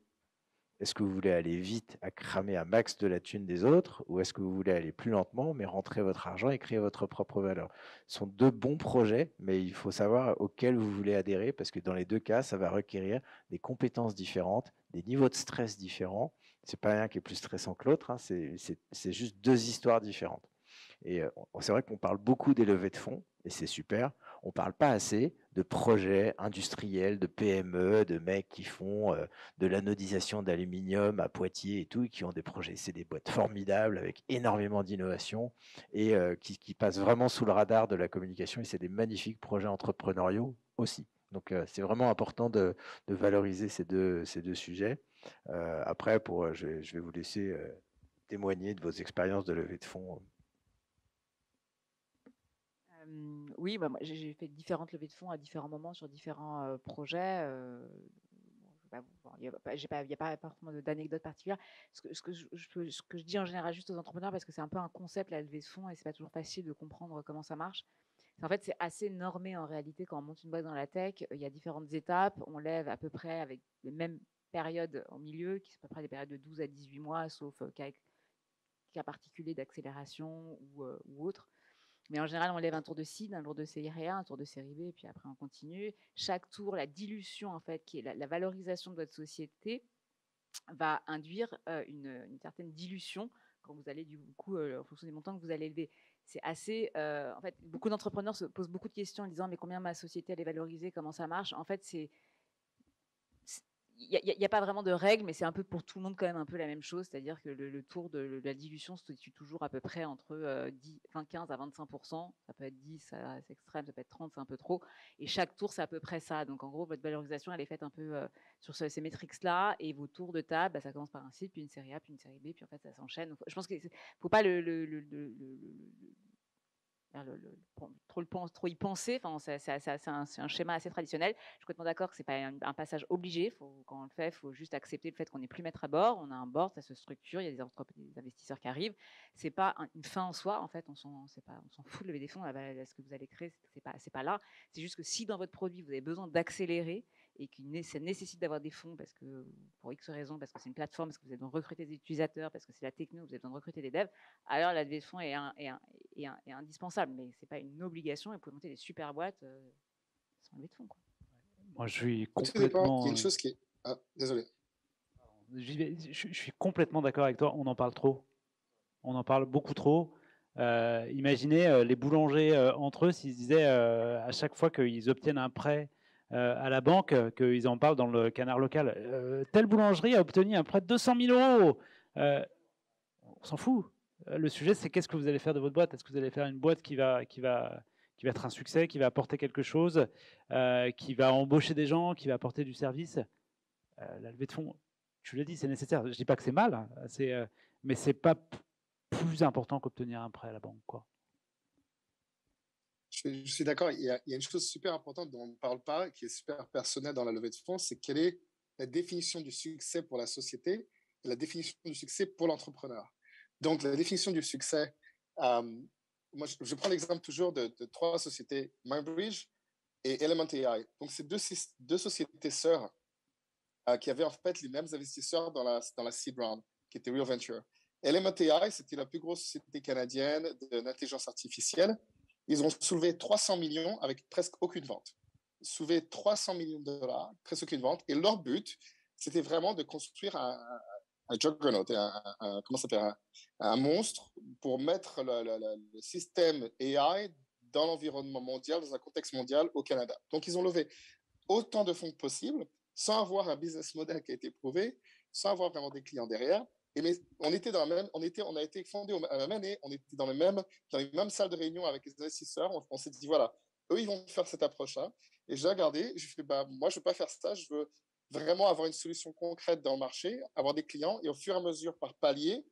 Est-ce que vous voulez aller vite à cramer un max de la thune des autres, ou est-ce que vous voulez aller plus lentement, mais rentrer votre argent et créer votre propre valeur? Ce sont deux bons projets, mais il faut savoir auxquels vous voulez adhérer, parce que dans les deux cas, ça va requérir des compétences différentes, des niveaux de stress différents. C'est pas un qui est plus stressant que l'autre, hein, c'est juste deux histoires différentes. Et c'est vrai qu'on parle beaucoup des levées de fonds, et c'est super. On ne parle pas assez de projets industriels, de PME, de mecs qui font de l'anodisation d'aluminium à Poitiers et tout, et qui ont des projets. C'est des boîtes formidables avec énormément d'innovation et qui passent vraiment sous le radar de la communication. Et c'est des magnifiques projets entrepreneuriaux aussi. Donc c'est vraiment important de valoriser ces deux sujets. Après, je vais vous laisser témoigner de vos expériences de levée de fonds. Oui, bah, moi, j'ai fait différentes levées de fonds à différents moments sur différents projets. Il n'y a pas forcément d'anecdote particulière. Ce que je dis en général juste aux entrepreneurs, parce que c'est un peu un concept, la levée de fonds, et c'est pas toujours facile de comprendre comment ça marche. En fait, c'est assez normé en réalité quand on monte une boîte dans la tech. Il y a différentes étapes. On lève à peu près avec les mêmes périodes au milieu, qui sont à peu près des périodes de 12 à 18 mois, sauf cas particulier d'accélération ou autre. Mais en général, on lève un tour de seed, un tour de série A, un tour de série B, et puis après, on continue. Chaque tour, la dilution, en fait, qui est la valorisation de votre société, va induire une certaine dilution quand vous allez, du coup, en fonction des montants que vous allez lever. C'est assez. En fait, beaucoup d'entrepreneurs se posent beaucoup de questions en disant mais combien ma société elle est valorisée, comment ça marche. En fait, il n'y a pas vraiment de règles, mais c'est un peu pour tout le monde quand même un peu la même chose, c'est-à-dire que le tour de la dilution se situe toujours à peu près entre 15 à 25%, ça peut être 10, c'est extrême, ça peut être 30, c'est un peu trop, et chaque tour c'est à peu près ça, donc en gros votre valorisation elle est faite un peu sur ces métriques-là, et vos tours de table, ça commence par un cycle, puis une série A, puis une série B, puis en fait ça s'enchaîne, donc, je pense qu'il ne faut pas trop y penser. Enfin, c'est un schéma assez traditionnel. Je suis complètement d'accord que c'est pas un passage obligé. Quand on le fait, il faut juste accepter le fait qu'on n'est plus maître à bord. On a un board, ça se structure. Il y a des investisseurs qui arrivent. C'est pas une fin en soi. En fait, on s'en fout de lever des fonds. Ce que vous allez créer, c'est pas là. C'est juste que si dans votre produit vous avez besoin d'accélérer et que ça nécessite d'avoir des fonds parce que pour X raisons, parce que c'est une plateforme, parce que vous avez besoin de recruter des utilisateurs, parce que c'est la techno, vous avez besoin de recruter des devs, alors la levée de fonds est indispensable, mais c'est pas une obligation. Et vous pouvez monter des super boîtes sans levée de fonds, quoi. Moi, je suis Tout dépend. complètement. Il y a une chose qui est. Ah, désolé. Je suis complètement d'accord avec toi. On en parle trop. On en parle beaucoup trop. Imaginez les boulangers entre eux s'ils se disaient à chaque fois qu'ils obtiennent un prêt à la banque, qu'ils en parlent dans le canard local. Telle boulangerie a obtenu un prêt de 200 000 €. On s'en fout. Le sujet, c'est qu'est-ce que vous allez faire de votre boîte. Est-ce que vous allez faire une boîte qui va être un succès, qui va apporter quelque chose, qui va embaucher des gens, qui va apporter du service. La levée de fonds, tu l'as dit, c'est nécessaire. Je ne dis pas que c'est mal, hein, mais ce n'est pas plus important qu'obtenir un prêt à la banque, quoi. Je suis d'accord. Il y a une chose super importante dont on ne parle pas, qui est super personnelle dans la levée de fonds, c'est quelle est la définition du succès pour la société et la définition du succès pour l'entrepreneur. Donc, la définition du succès, moi, je prends l'exemple toujours de trois sociétés, MindBridge et Element AI. Donc, c'est deux sociétés sœurs qui avaient en fait les mêmes investisseurs dans la seed round, qui était Real Venture. Element AI, c'était la plus grosse société canadienne d'intelligence artificielle. Ils ont soulevé 300 millions avec presque aucune vente. Soulevé 300 millions de dollars, presque aucune vente. Et leur but, c'était vraiment de construire un juggernaut, comment ça s'appelle, un monstre pour mettre le système AI dans l'environnement mondial, dans un contexte mondial au Canada. Donc, ils ont levé autant de fonds que possible sans avoir un business model qui a été prouvé, sans avoir vraiment des clients derrière. Mais on était dans la même, on a été fondé à la même année, on était dans les mêmes salles de réunion avec les investisseurs. On s'est dit voilà, eux ils vont faire cette approche-là. Et j'ai regardé, je fais moi je veux pas faire ça, je veux vraiment avoir une solution concrète dans le marché, avoir des clients et au fur et à mesure par palier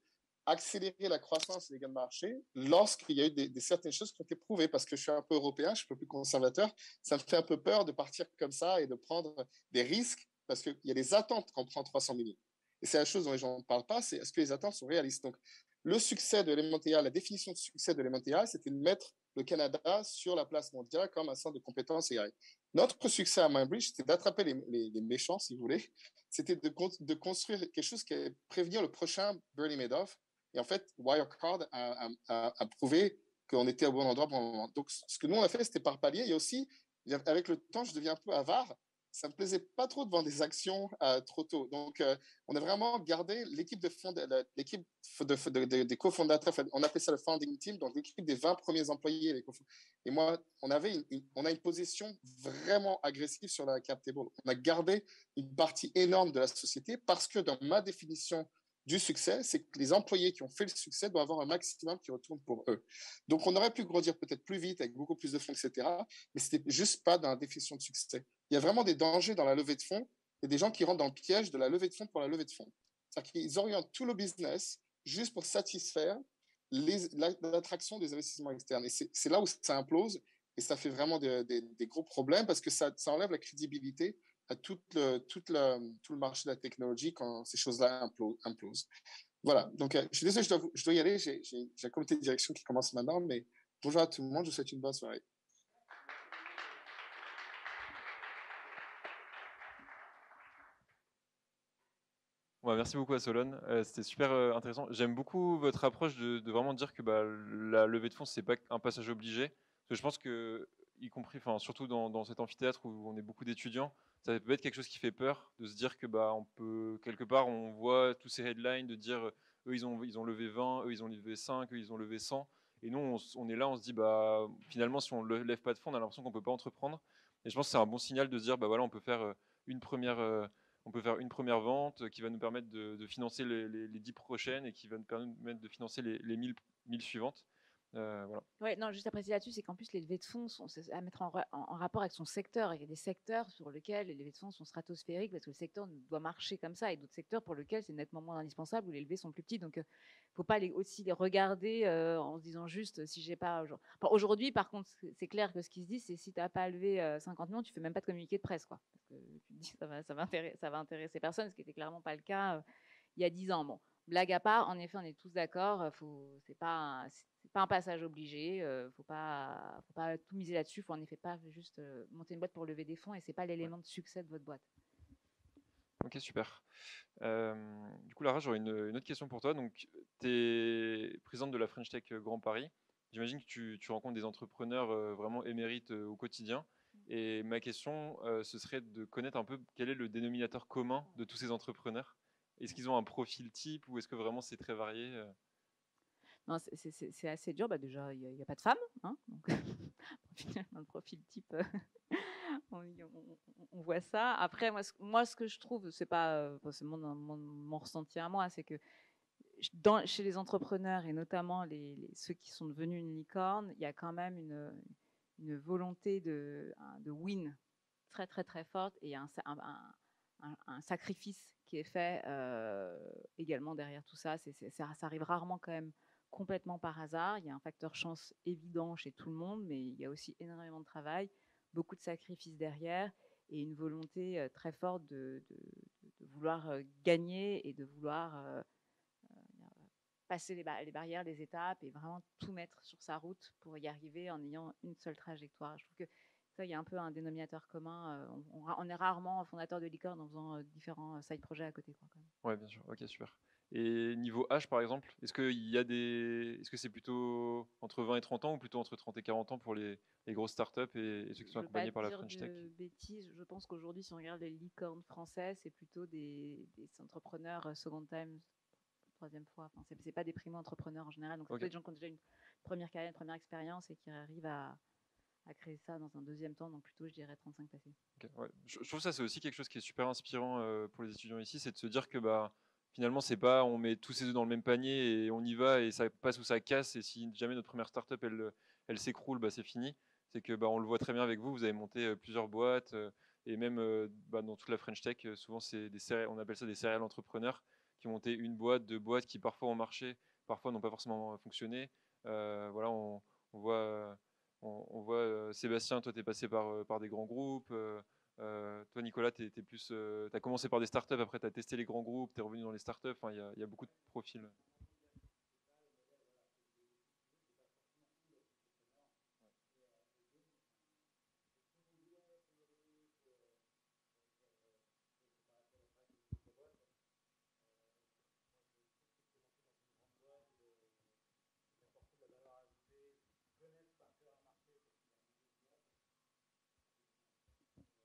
accélérer la croissance et les gains de marché lorsqu'il y a eu certaines choses qui ont été prouvées. Parce que je suis un peu européen, je suis un peu plus conservateur, ça me fait un peu peur de partir comme ça et de prendre des risques parce qu'il y a des attentes quand on prend 300 millions. Et c'est la chose dont les gens ne parlent pas, c'est est-ce que les attentes sont réalistes. Donc, le succès de Element AI, la définition de succès de Element AI, c'était de mettre le Canada sur la place mondiale comme un centre de compétences AI. Notre succès à MindBridge, c'était d'attraper les méchants, si vous voulez. C'était de construire quelque chose qui allait prévenir le prochain Bernie Madoff. Et en fait, Wirecard a prouvé qu'on était au bon endroit pour le moment. Donc, ce que nous, on a fait, c'était par palier. Et aussi, avec le temps, je deviens un peu avare. Ça ne me plaisait pas trop de vendre des actions trop tôt. Donc, on a vraiment gardé l'équipe des cofondateurs. On appelait ça le founding team, donc l'équipe des 20 premiers employés. Et moi, on a une position vraiment agressive sur la cap table. On a gardé une partie énorme de la société parce que dans ma définition du succès, c'est que les employés qui ont fait le succès doivent avoir un maximum qui retourne pour eux. Donc, on aurait pu grandir peut-être plus vite avec beaucoup plus de fonds, etc. Mais c'était juste pas dans la définition de succès. Il y a vraiment des dangers dans la levée de fonds et des gens qui rentrent dans le piège de la levée de fonds pour la levée de fonds. C'est-à-dire qu'ils orientent tout le business juste pour satisfaire l'attraction des investissements externes. Et c'est là où ça implose et ça fait vraiment des gros problèmes parce que ça enlève la crédibilité à tout le marché de la technologie quand ces choses-là implosent. Voilà, donc je suis désolé, je dois y aller, j'ai un comité de direction qui commence maintenant, mais bonjour à tout le monde, je vous souhaite une bonne soirée. Ouais, merci beaucoup à Solon, c'était super intéressant. J'aime beaucoup votre approche de vraiment dire que la levée de fonds, c'est pas un passage obligé. Parce que je pense que, y compris, enfin, surtout dans cet amphithéâtre où on est beaucoup d'étudiants, ça peut être quelque chose qui fait peur de se dire que on peut, quelque part, on voit tous ces headlines de dire eux ils ont levé 20, eux ils ont levé 5, eux ils ont levé 100. Et nous, on est là, on se dit, finalement, si on ne lève pas de fonds, on a l'impression qu'on ne peut pas entreprendre. Et je pense que c'est un bon signal de se dire, voilà, on peut faire une première vente qui va nous permettre de financer les 10 prochaines et qui va nous permettre de financer les 1000 suivantes. Voilà. Ouais, non, juste à préciser là-dessus, c'est qu'en plus, les levées de fonds sont à mettre en rapport avec son secteur. Il y a des secteurs sur lesquels les levées de fonds sont stratosphériques parce que le secteur doit marcher comme ça, et d'autres secteurs pour lesquels c'est nettement moins indispensable, où les levées sont plus petites. Donc, il ne faut pas aussi les regarder en se disant juste si j'ai pas. Aujourd'hui, par contre, c'est clair que ce qui se dit, c'est si tu n'as pas levé 50 millions, tu ne fais même pas de communiqué de presse, quoi. Parce que tu te dis ça va intéresser personne, ce qui n'était clairement pas le cas il y a 10 ans. Bon, blague à part, en effet, on est tous d'accord, c'est pas un passage obligé, faut pas tout miser là-dessus, faut en effet pas juste monter une boîte pour lever des fonds, et c'est pas l'élément de succès de votre boîte. Ok, super. Du coup, Lara, j'aurais une autre question pour toi. Donc, tu es présidente de la French Tech Grand Paris. J'imagine que tu rencontres des entrepreneurs vraiment émérites au quotidien. Et ma question, ce serait de connaître un peu quel est le dénominateur commun de tous ces entrepreneurs. Est-ce qu'ils ont un profil type ou est-ce que vraiment c'est très varié Non, c'est assez dur. Déjà, il n'y a pas de femmes, hein, donc dans le profil type, on voit ça. Après, moi, ce que je trouve, c'est pas, c'est mon ressenti à moi, c'est que chez les entrepreneurs et notamment ceux qui sont devenus une licorne, il y a quand même une volonté de win très très très forte, et un sacrifice qui est fait également derrière tout ça. Ça arrive rarement quand même complètement par hasard. Il y a un facteur chance évident chez tout le monde, mais il y a aussi énormément de travail, beaucoup de sacrifices derrière, et une volonté très forte de vouloir gagner et de vouloir passer les barrières, les étapes, et vraiment tout mettre sur sa route pour y arriver en ayant une seule trajectoire. Je trouve que ça, il y a un peu un dénominateur commun. On est rarement fondateur de licorne en faisant différents side projets à côté, quoi, quand même. Ouais, bien sûr. Ok, super. Et niveau âge, par exemple, est-ce que c'est plutôt entre 20 et 30 ans ou plutôt entre 30 et 40 ans pour les grosses startups et ceux qui sont accompagnés par la French Tech? Je ne veux pas dire de bêtises. Je pense qu'aujourd'hui, si on regarde les licornes français, c'est plutôt des entrepreneurs second time, troisième fois. Enfin, c'est pas des primo-entrepreneurs en général. Donc, c'est des gens qui ont déjà une première carrière, une première expérience et qui arrivent à créer ça dans un deuxième temps. Donc, plutôt, je dirais 35 passés. Okay, ouais. Je trouve ça, c'est aussi quelque chose qui est super inspirant pour les étudiants ici, c'est de se dire que finalement, c'est pas on met tous ses œufs dans le même panier et on y va et ça passe ou ça casse. Et si jamais notre première startup elle s'écroule, c'est fini. C'est que on le voit très bien avec vous. Vous avez monté plusieurs boîtes et même dans toute la French Tech, souvent c'est on appelle ça des serial entrepreneurs qui ont monté une boîte, deux boîtes qui parfois ont marché, parfois n'ont pas forcément fonctionné. Voilà, on voit. On voit Sébastien, toi tu es passé par des grands groupes. Toi Nicolas, tu as commencé par des startups, après tu as testé les grands groupes, tu es revenu dans les startups. Enfin, il y a beaucoup de profils.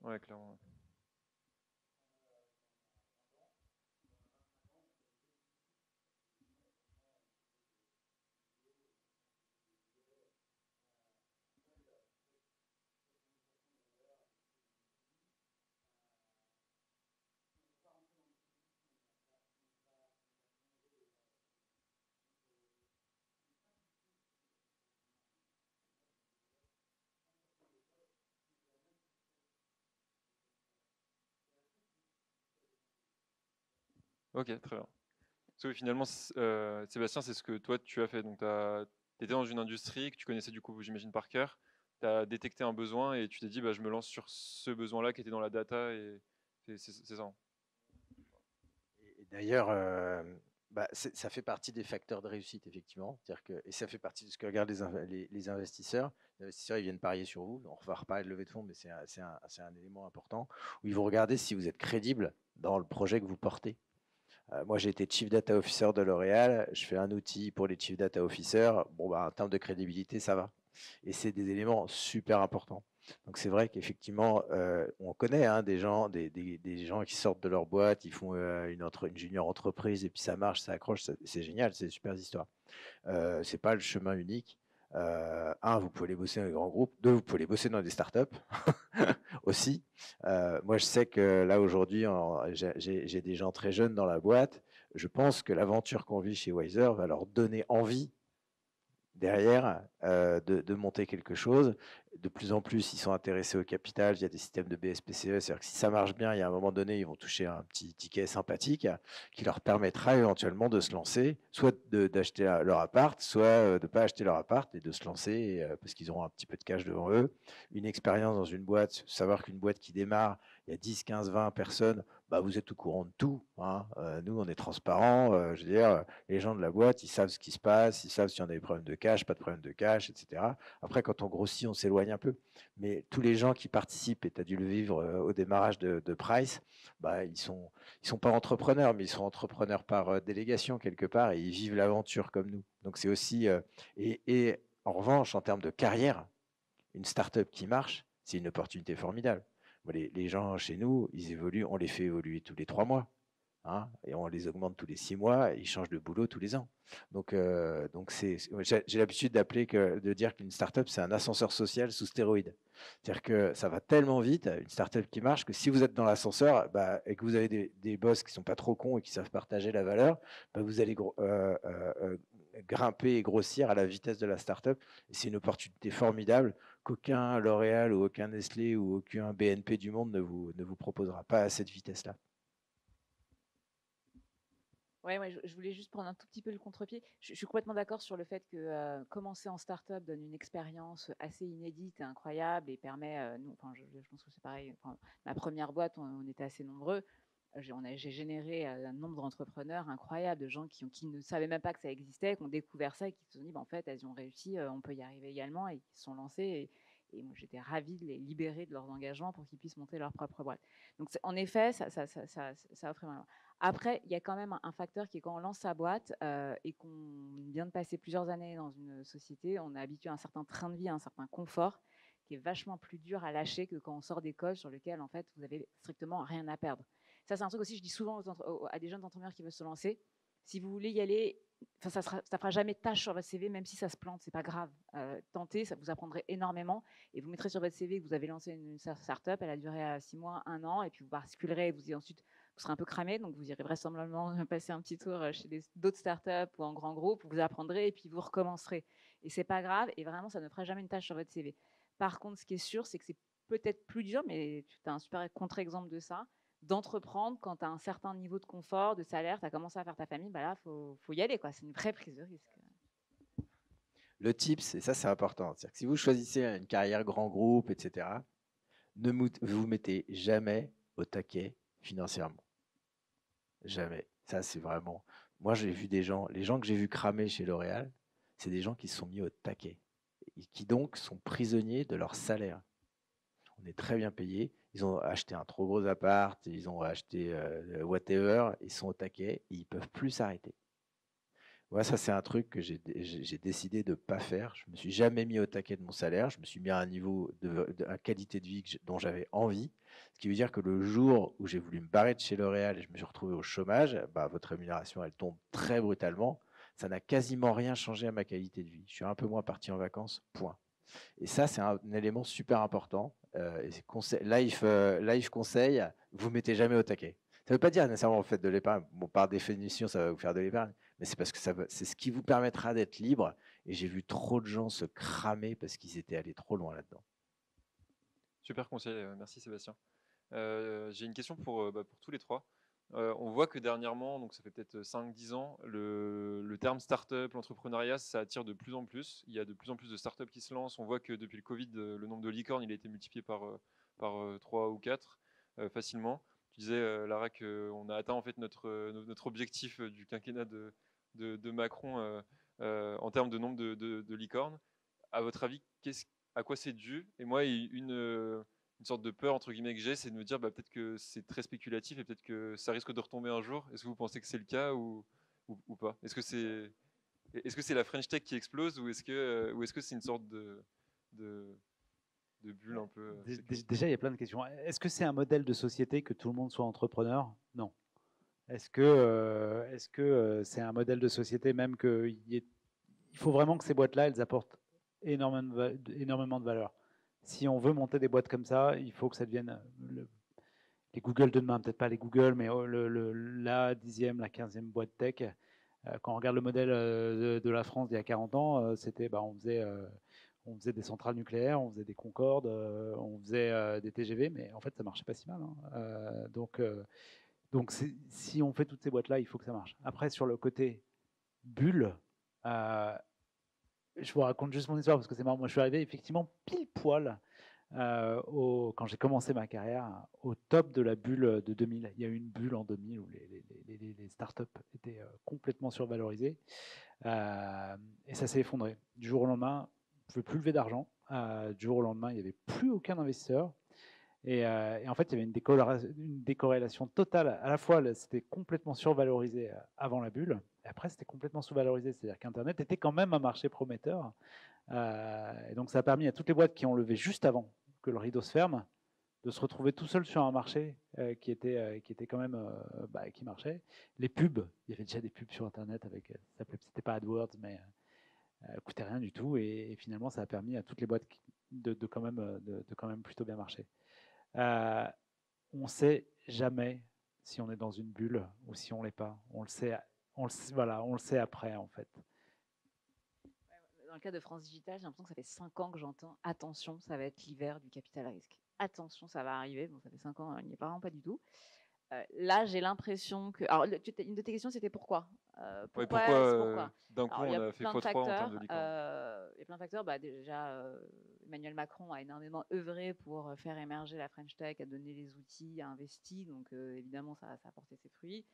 Ouais, clairement. Ok, très bien. Parce que finalement, Sébastien, c'est ce que toi, tu as fait. Donc, tu étais dans une industrie que tu connaissais du coup, j'imagine, par cœur. Tu as détecté un besoin et tu t'es dit, bah, je me lance sur ce besoin-là qui était dans la data. Et c'est ça. Et d'ailleurs, ça fait partie des facteurs de réussite, effectivement. Et ça fait partie de ce que regardent les investisseurs. Les investisseurs, ils viennent parier sur vous. On va reparler de levée de fonds, mais c'est un élément important où ils vont regarder si vous êtes crédible dans le projet que vous portez. Moi, j'ai été Chief Data Officer de L'Oréal. Je fais un outil pour les Chief Data Officers. Bon, en termes de crédibilité, ça va. Et c'est des éléments super importants. Donc, c'est vrai qu'effectivement, on connaît des gens qui sortent de leur boîte, ils font une junior entreprise et puis ça marche, ça accroche, c'est génial, c'est des super histoires. C'est pas le chemin unique. Vous pouvez les bosser dans les grands groupes. Deux, vous pouvez les bosser dans des startups aussi. Moi, je sais que là, aujourd'hui, j'ai des gens très jeunes dans la boîte. Je pense que l'aventure qu'on vit chez Wiser va leur donner envie derrière de monter quelque chose. De plus en plus, ils sont intéressés au capital. Il y a des systèmes de BSPCE. C'est-à-dire que si ça marche bien, il y a un moment donné, ils vont toucher un petit ticket sympathique qui leur permettra éventuellement de se lancer, soit d'acheter leur appart, soit de ne pas acheter leur appart et de se lancer parce qu'ils auront un petit peu de cash devant eux. Une expérience dans une boîte, savoir qu'une boîte qui démarre, il y a 10, 15, 20 personnes, vous êtes au courant de tout. Nous, on est transparents. Je veux dire, les gens de la boîte, ils savent ce qui se passe, ils savent s'il y en a des problèmes de cash, pas de problème de cash, etc. Après, quand on grossit, on s'éloigne un peu. Mais tous les gens qui participent, et tu as dû le vivre au démarrage de Price, ils sont pas entrepreneurs, mais ils sont entrepreneurs par délégation quelque part et ils vivent l'aventure comme nous. Donc c'est aussi et en revanche, en termes de carrière, une start-up qui marche, c'est une opportunité formidable. Les gens chez nous, ils évoluent, on les fait évoluer tous les 3 mois. Et on les augmente tous les 6 mois, et ils changent de boulot tous les ans. Donc j'ai l'habitude de dire qu'une startup, c'est un ascenseur social sous stéroïdes. C'est-à-dire que ça va tellement vite, une startup qui marche, que si vous êtes dans l'ascenseur et que vous avez des boss qui sont pas trop cons et qui savent partager la valeur, vous allez grimper et grossir à la vitesse de la startup. Et c'est une opportunité formidable qu'aucun L'Oréal ou aucun Nestlé ou aucun BNP du monde ne vous proposera pas à cette vitesse-là. Ouais, je voulais juste prendre un tout petit peu le contre-pied. Je suis complètement d'accord sur le fait que commencer en start-up donne une expérience assez inédite et incroyable et permet, nous, je pense que c'est pareil. Ma première boîte, on était assez nombreux. J'ai généré un nombre d'entrepreneurs incroyable, de gens qui ne savaient même pas que ça existait, qui ont découvert ça et qui se sont dit, en fait, elles y ont réussi, on peut y arriver également, et qui se sont lancés. Et moi, j'étais ravie de les libérer de leurs engagements pour qu'ils puissent monter leur propre boîte. Donc, en effet, ça offre énormément. Après, il y a quand même un facteur qui est quand on lance sa boîte et qu'on vient de passer plusieurs années dans une société, on est habitué à un certain train de vie, à un certain confort qui est vachement plus dur à lâcher que quand on sort d'école sur lequel, en fait, vous avez strictement rien à perdre. Ça, c'est un truc aussi, je dis souvent à des jeunes entrepreneurs qui veulent se lancer, si vous voulez y aller, ça fera jamais tâche sur votre CV, même si ça se plante, c'est pas grave. Tentez, ça vous apprendrait énormément et vous mettrez sur votre CV que vous avez lancé une start-up, elle a duré 6 mois, 1 an, et puis vous basculerez et ensuite vous serez un peu cramé, donc vous irez vraisemblablement passer un petit tour chez d'autres startups ou en grand groupe, vous apprendrez et puis vous recommencerez. Et c'est pas grave, et vraiment, ça ne fera jamais une tâche sur votre CV. Par contre, ce qui est sûr, c'est que c'est peut-être plus dur, mais tu as un super contre-exemple de ça, d'entreprendre quand tu as un certain niveau de confort, de salaire, tu as commencé à faire ta famille, là, faut y aller, quoi. C'est une vraie prise de risque. Le tips, et ça c'est important, c'est-à-dire que si vous choisissez une carrière grand groupe, etc., ne vous mettez jamais au taquet financièrement. Jamais. Ça, c'est vraiment. Moi, j'ai vu les gens que j'ai vus cramer chez L'Oréal, c'est des gens qui se sont mis au taquet et qui donc sont prisonniers de leur salaire. On est très bien payés. Ils ont acheté un trop gros appart, ils ont acheté whatever, ils sont au taquet et ils ne peuvent plus s'arrêter. Moi, ça, c'est un truc que j'ai décidé de ne pas faire. Je ne me suis jamais mis au taquet de mon salaire. Je me suis mis à un niveau de qualité de vie dont j'avais envie. Ce qui veut dire que le jour où j'ai voulu me barrer de chez L'Oréal et je me suis retrouvé au chômage, votre rémunération, elle tombe très brutalement. Ça n'a quasiment rien changé à ma qualité de vie. Je suis un peu moins parti en vacances, point. Et ça, c'est un élément super important. Life conseil, vous ne mettez jamais au taquet. Ça ne veut pas dire nécessairement fait de l'épargne. Bon, par définition, ça va vous faire de l'épargne, mais c'est parce que c'est ce qui vous permettra d'être libre. Et j'ai vu trop de gens se cramer parce qu'ils étaient allés trop loin là-dedans. Super conseil, merci Sébastien. J'ai une question pour tous les trois. On voit que dernièrement, donc ça fait peut-être 5-10 ans, le terme start-up, l'entrepreneuriat, ça attire de plus en plus. Il y a de plus en plus de start-up qui se lancent. On voit que depuis le Covid, le nombre de licornes, il a été multiplié par 3 ou 4 facilement. Tu disais, Lara, qu'on a atteint en fait notre objectif du quinquennat de Macron en termes de nombre de licornes. À votre avis, à quoi c'est dû? Et moi, une sorte de peur entre guillemets que j'ai, c'est de me dire peut-être que c'est très spéculatif et peut-être que ça risque de retomber un jour. Est-ce que vous pensez que c'est le cas ou pas? Est-ce que c'est la French Tech qui explose ou est-ce que c'est une sorte de, de bulle un peu Déjà, il y a plein de questions. Est-ce que c'est un modèle de société que tout le monde soit entrepreneur? Non. Est-ce que c'est un modèle de société même il faut vraiment que ces boîtes-là, elles apportent énormément de valeur. Si on veut monter des boîtes comme ça, il faut que ça devienne les Google de demain, peut-être pas les Google, mais la 10e, la 15e boîte tech. Quand on regarde le modèle de la France d'il y a 40 ans, c'était on faisait des centrales nucléaires, on faisait des Concorde, on faisait des TGV, mais en fait, ça marchait pas si mal. Donc si on fait toutes ces boîtes-là, il faut que ça marche. Après, sur le côté bulle, je vous raconte juste mon histoire parce que c'est marrant. Moi, je suis arrivé effectivement pile poil quand j'ai commencé ma carrière au top de la bulle de 2000. Il y a eu une bulle en 2000 où les startups étaient complètement survalorisées et ça s'est effondré. Du jour au lendemain, on ne pouvait plus lever d'argent. Du jour au lendemain, il n'y avait plus aucun investisseur. Et en fait, il y avait une décorrélation totale. À la fois, c'était complètement survalorisé avant la bulle, et après, c'était complètement sous-valorisé. C'est-à-dire qu'Internet était quand même un marché prometteur. Et donc, ça a permis à toutes les boîtes qui ont levé juste avant que le rideau se ferme de se retrouver tout seul sur un marché qui était quand même qui marchait. Les pubs, il y avait déjà des pubs sur Internet c'était pas AdWords, mais coûtait rien du tout. Et finalement, ça a permis à toutes les boîtes de quand même plutôt bien marcher. On ne sait jamais si on est dans une bulle ou si on l'est pas. On le sait après en fait. Dans le cas de France Digital, j'ai l'impression que ça fait 5 ans que j'entends attention, ça va être l'hiver du capital risque. Attention, ça va arriver. Bon, ça fait 5 ans, il n'y est vraiment pas du tout. Là, j'ai l'impression que. Alors, une de tes questions, c'était pourquoi pourquoi d'un coup Alors, on a fait x3 en termes de licorne? Il y a plein de facteurs. Déjà, Emmanuel Macron a énormément œuvré pour faire émerger la French Tech, a donné les outils, a investi. Donc, évidemment, ça a porté ses fruits.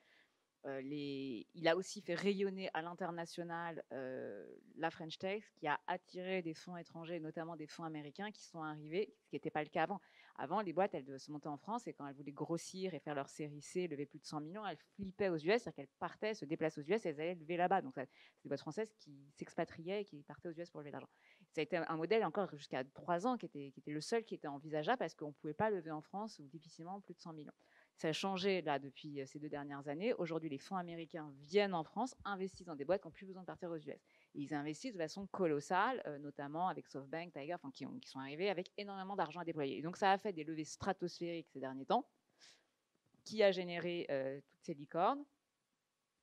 Il a aussi fait rayonner à l'international la French Tech, qui a attiré des fonds étrangers, notamment des fonds américains qui sont arrivés, ce qui n'était pas le cas avant. Avant, les boîtes, elles devaient se monter en France et quand elles voulaient grossir et faire leur série C, lever plus de 100 millions, elles flippaient aux US, c'est-à-dire qu'elles partaient, se déplacent aux US et elles allaient lever là-bas. Donc, c'est des boîtes françaises qui s'expatriaient et qui partaient aux US pour lever de l'argent. Ça a été un modèle encore jusqu'à 3 ans qui était le seul qui était envisageable parce qu'on ne pouvait pas lever en France ou difficilement plus de 100 millions. Ça a changé là depuis ces 2 dernières années. Aujourd'hui, les fonds américains viennent en France, investissent dans des boîtes qui n'ont plus besoin de partir aux US. Et ils investissent de façon colossale, notamment avec SoftBank, Tiger, qui sont arrivés avec énormément d'argent à déployer. Et donc ça a fait des levées stratosphériques ces derniers temps, qui a généré toutes ces licornes.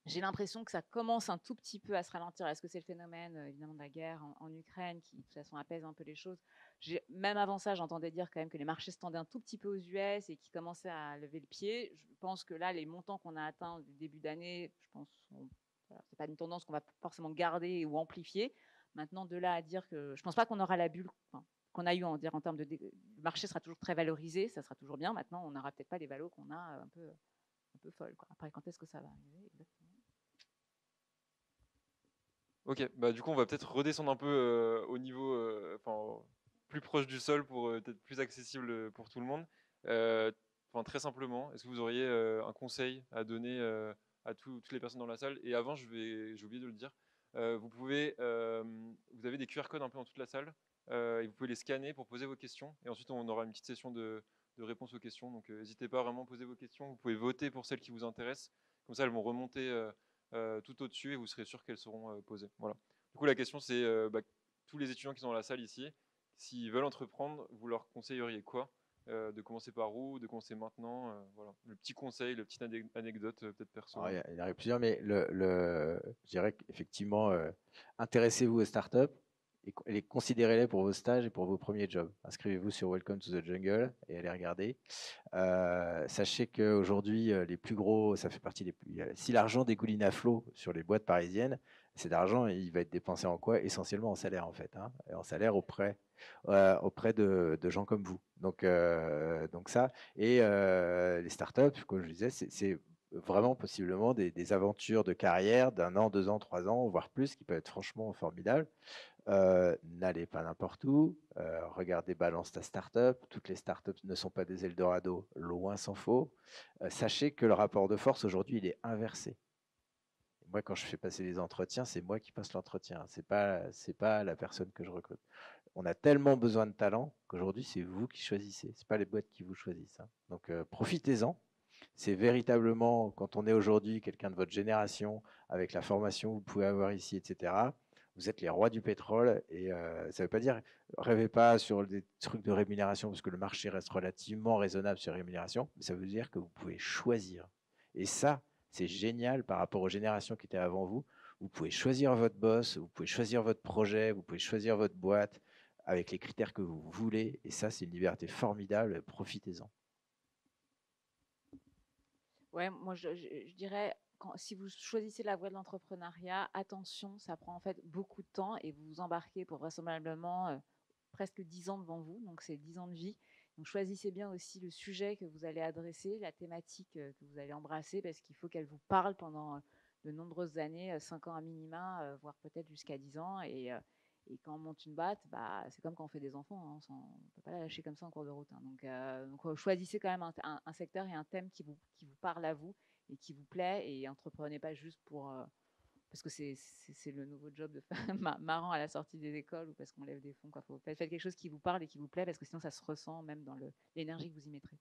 J'ai l'impression que ça commence un tout petit peu à se ralentir. Est-ce que c'est le phénomène, évidemment, de la guerre en Ukraine qui, de toute façon, apaise un peu les choses? Même avant ça, j'entendais dire quand même que les marchés se tendaient un tout petit peu aux US et qu'ils commençaient à lever le pied. Je pense que là, les montants qu'on a atteints du début d'année, je pense, c'est pas une tendance qu'on va forcément garder ou amplifier. Maintenant, de là à dire que je pense pas qu'on aura la bulle qu'on a eu en termes de le marché sera toujours très valorisé, ça sera toujours bien. Maintenant, on n'aura peut-être pas les valos qu'on a un peu folles. Après, quand est-ce que ça va arriver exactement? Ok, du coup on va peut-être redescendre un peu au niveau, plus proche du sol pour être plus accessible pour tout le monde. Très simplement, est-ce que vous auriez un conseil à donner à toutes les personnes dans la salle? Et avant, j'ai oublié de le dire, vous avez des QR codes un peu dans toute la salle et vous pouvez les scanner pour poser vos questions. Et ensuite, on aura une petite session de réponse aux questions. Donc, n'hésitez pas à vraiment poser vos questions. Vous pouvez voter pour celles qui vous intéressent. Comme ça, elles vont remonter tout au-dessus et vous serez sûr qu'elles seront posées. Voilà. Du coup, la question, c'est tous les étudiants qui sont dans la salle ici, s'ils veulent entreprendre, vous leur conseilleriez quoi? De commencer par où? De commencer maintenant? Voilà. Le petit conseil, la petite anecdote peut-être perso. Il y en aurait plusieurs, mais je dirais qu'effectivement, intéressez-vous aux startups. et considérez-les pour vos stages et pour vos premiers jobs. Inscrivez-vous sur Welcome to the Jungle et allez regarder. Sachez qu'aujourd'hui, les plus gros, ça fait partie des plus. Si l'argent dégouline à flot sur les boîtes parisiennes, cet argent, il va être dépensé en quoi? Essentiellement en salaire, en fait. Et en salaire auprès de gens comme vous. Donc ça. Et les startups, comme je disais, c'est vraiment possiblement des aventures de carrière d'1 an, 2 ans, 3 ans, voire plus, qui peuvent être franchement formidables. N'allez pas n'importe où. Regardez Balance ta startup. Toutes les startups ne sont pas des Eldorado, loin s'en faut. Sachez que le rapport de force aujourd'hui, il est inversé. Moi, quand je fais passer les entretiens, c'est moi qui passe l'entretien. C'est pas la personne que je recrute. On a tellement besoin de talent qu'aujourd'hui, c'est vous qui choisissez. C'est pas les boîtes qui vous choisissent. Donc, profitez-en. C'est véritablement, quand on est aujourd'hui quelqu'un de votre génération, avec la formation que vous pouvez avoir ici, etc., vous êtes les rois du pétrole. Et ça ne veut pas dire, rêvez pas sur des trucs de rémunération, parce que le marché reste relativement raisonnable sur rémunération, mais ça veut dire que vous pouvez choisir. Et ça, c'est génial par rapport aux générations qui étaient avant vous. Vous pouvez choisir votre boss, vous pouvez choisir votre projet, vous pouvez choisir votre boîte avec les critères que vous voulez. Et ça, c'est une liberté formidable. Profitez-en. Ouais, moi je dirais, si vous choisissez la voie de l'entrepreneuriat, attention, ça prend en fait beaucoup de temps et vous vous embarquez pour vraisemblablement presque 10 ans devant vous, donc c'est 10 ans de vie. Donc choisissez bien aussi le sujet que vous allez adresser, la thématique que vous allez embrasser, parce qu'il faut qu'elle vous parle pendant de nombreuses années, 5 ans à minima, voire peut-être jusqu'à 10 ans. Et quand on monte une boîte, bah, c'est comme quand on fait des enfants, hein, on ne peut pas la lâcher comme ça en cours de route. Donc choisissez quand même un secteur et un thème qui vous parle à vous et qui vous plaît, et entreprenez pas juste pour... parce que c'est le nouveau job de marrant à la sortie des écoles ou parce qu'on lève des fonds. Faites quelque chose qui vous parle et qui vous plaît, parce que sinon ça se ressent même dans l'énergie que vous y mettrez.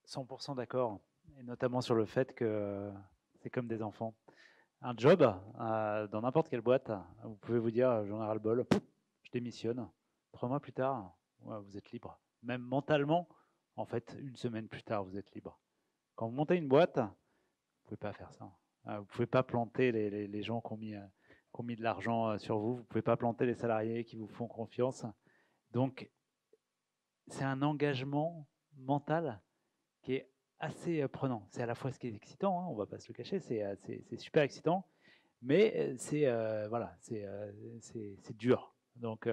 100% d'accord, et notamment sur le fait que c'est comme des enfants. Un job, dans n'importe quelle boîte, vous pouvez vous dire, j'en ai ras le bol, je démissionne. 3 mois plus tard, ouais, vous êtes libre. Même mentalement, en fait, 1 semaine plus tard, vous êtes libre. Quand vous montez une boîte, vous ne pouvez pas faire ça. Vous ne pouvez pas planter les gens qui ont mis de l'argent sur vous. Vous ne pouvez pas planter les salariés qui vous font confiance. Donc, c'est un engagement mental qui est assez prenant. C'est à la fois ce qui est excitant, hein, on ne va pas se le cacher, c'est super excitant, mais c'est voilà, c'est dur. Donc,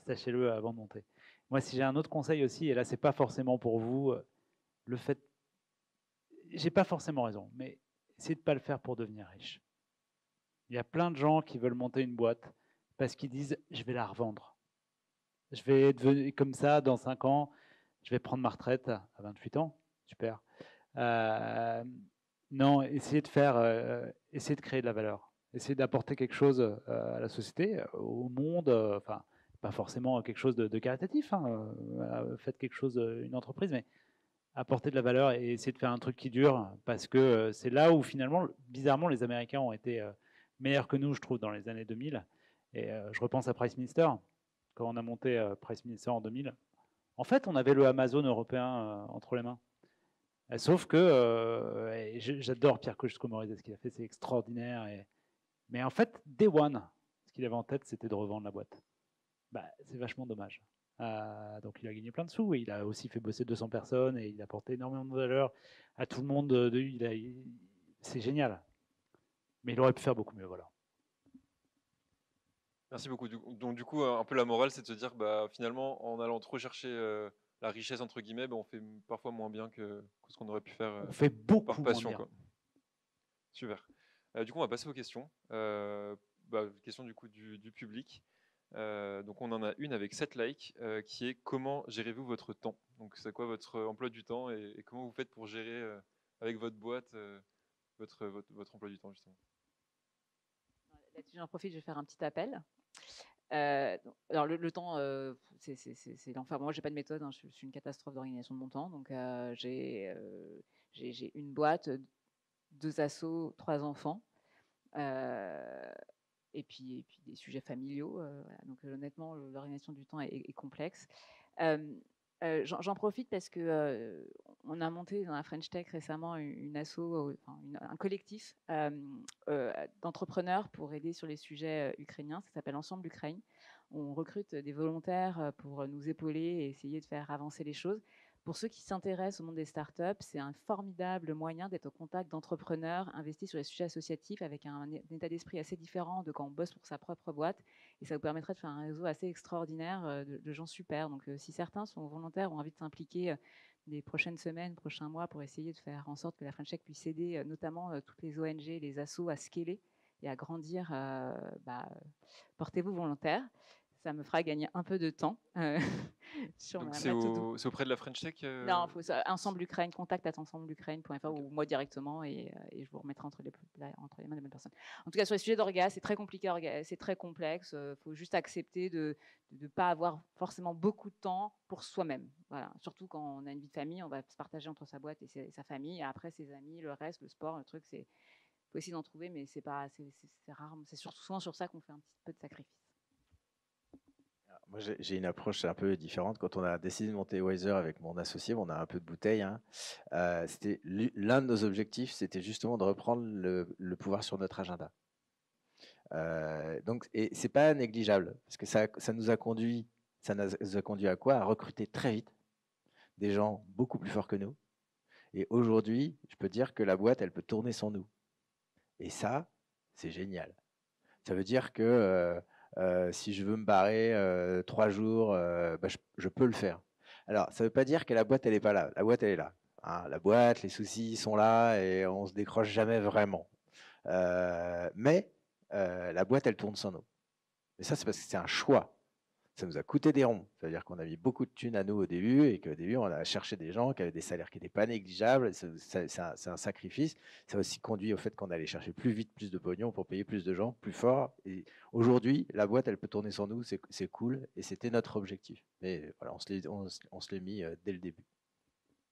sachez-le avant de monter. Moi, si j'ai un autre conseil aussi, et là, c'est pas forcément pour vous, le fait, j'ai pas forcément raison, mais essayez de pas le faire pour devenir riche. Il y a plein de gens qui veulent monter une boîte parce qu'ils disent, je vais la revendre. Je vais devenir comme ça dans 5 ans, je vais prendre ma retraite à 28 ans. Super. Non, essayez de créer de la valeur. Essayez d'apporter quelque chose à la société, au monde, enfin, pas forcément quelque chose de caritatif, hein, faites quelque chose, une entreprise, mais apporter de la valeur et essayer de faire un truc qui dure, parce que c'est là où finalement, bizarrement, les Américains ont été meilleurs que nous, je trouve, dans les années 2000. Et je repense à Price Minister. Quand on a monté Price Minister en 2000, en fait, on avait le Amazon européen entre les mains. Sauf que j'adore Pierre Kosciusko-Morizet, ce qu'il a fait, c'est extraordinaire. Mais en fait, Day One, ce qu'il avait en tête, c'était de revendre la boîte. Bah, c'est vachement dommage. Donc il a gagné plein de sous et il a aussi fait bosser 200 personnes et il a apporté énormément de valeur à tout le monde. C'est génial. Mais il aurait pu faire beaucoup mieux, voilà. Merci beaucoup. Donc du coup, un peu la morale, c'est de se dire, bah, finalement, en allant trop chercher la richesse, entre guillemets, bah, on fait parfois moins bien que ce qu'on aurait pu faire On fait beaucoup par passion. moins bien. Quoi. Super. Du coup, on va passer aux questions. Question du coup du public. Donc on en a une avec 7 likes qui est: comment gérez-vous votre temps? Donc c'est quoi votre emploi du temps et comment vous faites pour gérer avec votre boîte votre emploi du temps justement? Là-dessus, j'en profite, je vais faire un petit appel. Alors le temps, c'est l'enfer. Moi, j'ai pas de méthode, hein, je suis une catastrophe d'organisation de mon temps. Donc j'ai une boîte, 2 assos, 3 enfants, et puis des sujets familiaux. Voilà. Donc honnêtement, l'organisation du temps est complexe. J'en profite parce que on a monté dans la French Tech récemment une asso, enfin, un collectif d'entrepreneurs pour aider sur les sujets ukrainiens. Ça s'appelle Ensemble Ukraine. On recrute des volontaires pour nous épauler et essayer de faire avancer les choses. Pour ceux qui s'intéressent au monde des startups, c'est un formidable moyen d'être au contact d'entrepreneurs investis sur les sujets associatifs avec un état d'esprit assez différent de quand on bosse pour sa propre boîte. Et ça vous permettrait de faire un réseau assez extraordinaire de gens super. Donc, si certains sont volontaires ou ont envie de s'impliquer les prochaines semaines, prochains mois pour essayer de faire en sorte que la French Tech puisse aider notamment toutes les ONG, les assos à scaler et à grandir, portez-vous volontaire. Ça me fera gagner un peu de temps sur Donc ma c'est to-do. auprès de la French Tech Non, faut Ensemble Ukraine, contact@ensemblukraine.fr ou moi directement et je vous remettrai entre les mains des bonnes personnes. En tout cas, sur les sujets d'orga, c'est très compliqué, c'est très complexe. Il faut juste accepter de ne pas avoir forcément beaucoup de temps pour soi-même. Voilà. Surtout quand on a une vie de famille, on va se partager entre sa boîte et sa famille. Et après, ses amis, le reste, le sport, le truc, c'est faut essayer d'en trouver, mais c'est rare. C'est surtout souvent sur ça qu'on fait un petit peu de sacrifice. Moi, j'ai une approche un peu différente. Quand on a décidé de monter Wiser avec mon associé, on a un peu de bouteille. Hein. C'était l'un de nos objectifs, c'était justement de reprendre le pouvoir sur notre agenda. Donc, et c'est pas négligeable parce que ça nous a conduit à quoi? À recruter très vite des gens beaucoup plus forts que nous. Et aujourd'hui, je peux dire que la boîte, elle peut tourner sans nous. Et ça, c'est génial. Ça veut dire que si je veux me barrer 3 jours, je peux le faire. Alors, ça ne veut pas dire que la boîte, elle n'est pas là. La boîte, elle est là. Hein. La boîte, les soucis sont là et on ne se décroche jamais vraiment. Mais la boîte, elle tourne sans nous. Et ça, c'est parce que c'est un choix. Ça nous a coûté des ronds. C'est-à-dire qu'on a mis beaucoup de thunes à nous au début et qu'au début, on a cherché des gens qui avaient des salaires qui n'étaient pas négligeables. C'est un sacrifice. Ça a aussi conduit au fait qu'on allait chercher plus vite, plus de pognon pour payer plus de gens, plus fort. Et aujourd'hui, la boîte, elle peut tourner sans nous. C'est cool et c'était notre objectif. Mais voilà, on se l'est mis dès le début.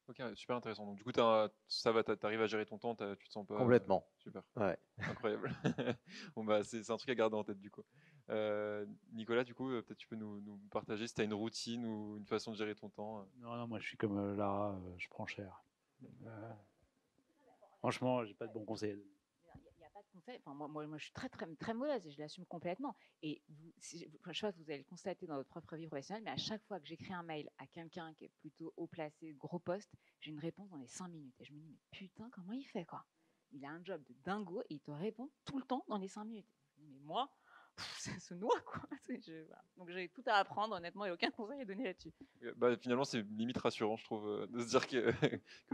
Ok, super intéressant. Donc du coup, ça va, t'arrives à gérer ton temps, tu te sens pas Complètement. Super. Ouais. Incroyable. Bon bah c'est un truc à garder en tête du coup. Nicolas, du coup, peut-être tu peux nous partager si tu as une routine ou une façon de gérer ton temps. Non, moi je suis comme Lara, je prends cher. Franchement, j'ai pas de bons conseils à donner. Il n'y a pas de conseil. Enfin, moi, je suis très mauvaise et je l'assume complètement. Et je sais pas si vous allez le constater dans votre propre vie professionnelle, mais à chaque fois que j'écris un mail à quelqu'un qui est plutôt haut placé, gros poste, j'ai une réponse dans les 5 minutes. Et je me dis, mais putain, comment il fait quoi? Il a un job de dingo et il te répond tout le temps dans les 5 minutes. Je me dis, mais moi, ça se noie quoi. Voilà. Donc j'ai tout à apprendre, honnêtement, et aucun conseil à donner là-dessus. Bah, finalement, c'est limite rassurant, je trouve, de se dire que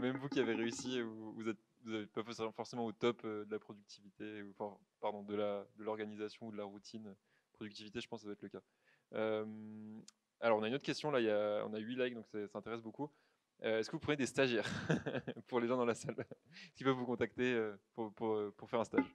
même vous qui avez réussi, vous n'avez pas forcément au top de la productivité, ou, enfin, pardon, de l'organisation ou de la routine. Productivité, je pense que ça doit être le cas. Alors, on a une autre question, là, on a 8 likes, donc ça intéresse beaucoup. Est-ce que vous prenez des stagiaires pour les gens dans la salle qui peuvent vous contacter pour faire un stage?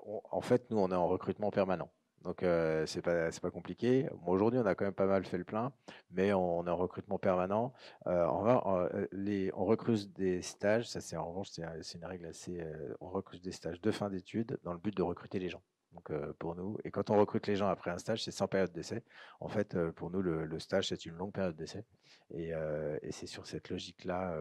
En fait, nous, on est en recrutement permanent. Donc, c'est pas compliqué. Bon, aujourd'hui, on a quand même pas mal fait le plein, mais on est en recrutement permanent. On recrute des stages. Ça, c'est en revanche, c'est une règle assez. On recrute des stages de fin d'études dans le but de recruter les gens. Donc, pour nous, et quand on recrute les gens après un stage, c'est sans période d'essai. En fait, pour nous, le stage, c'est une longue période d'essai. Et c'est sur cette logique-là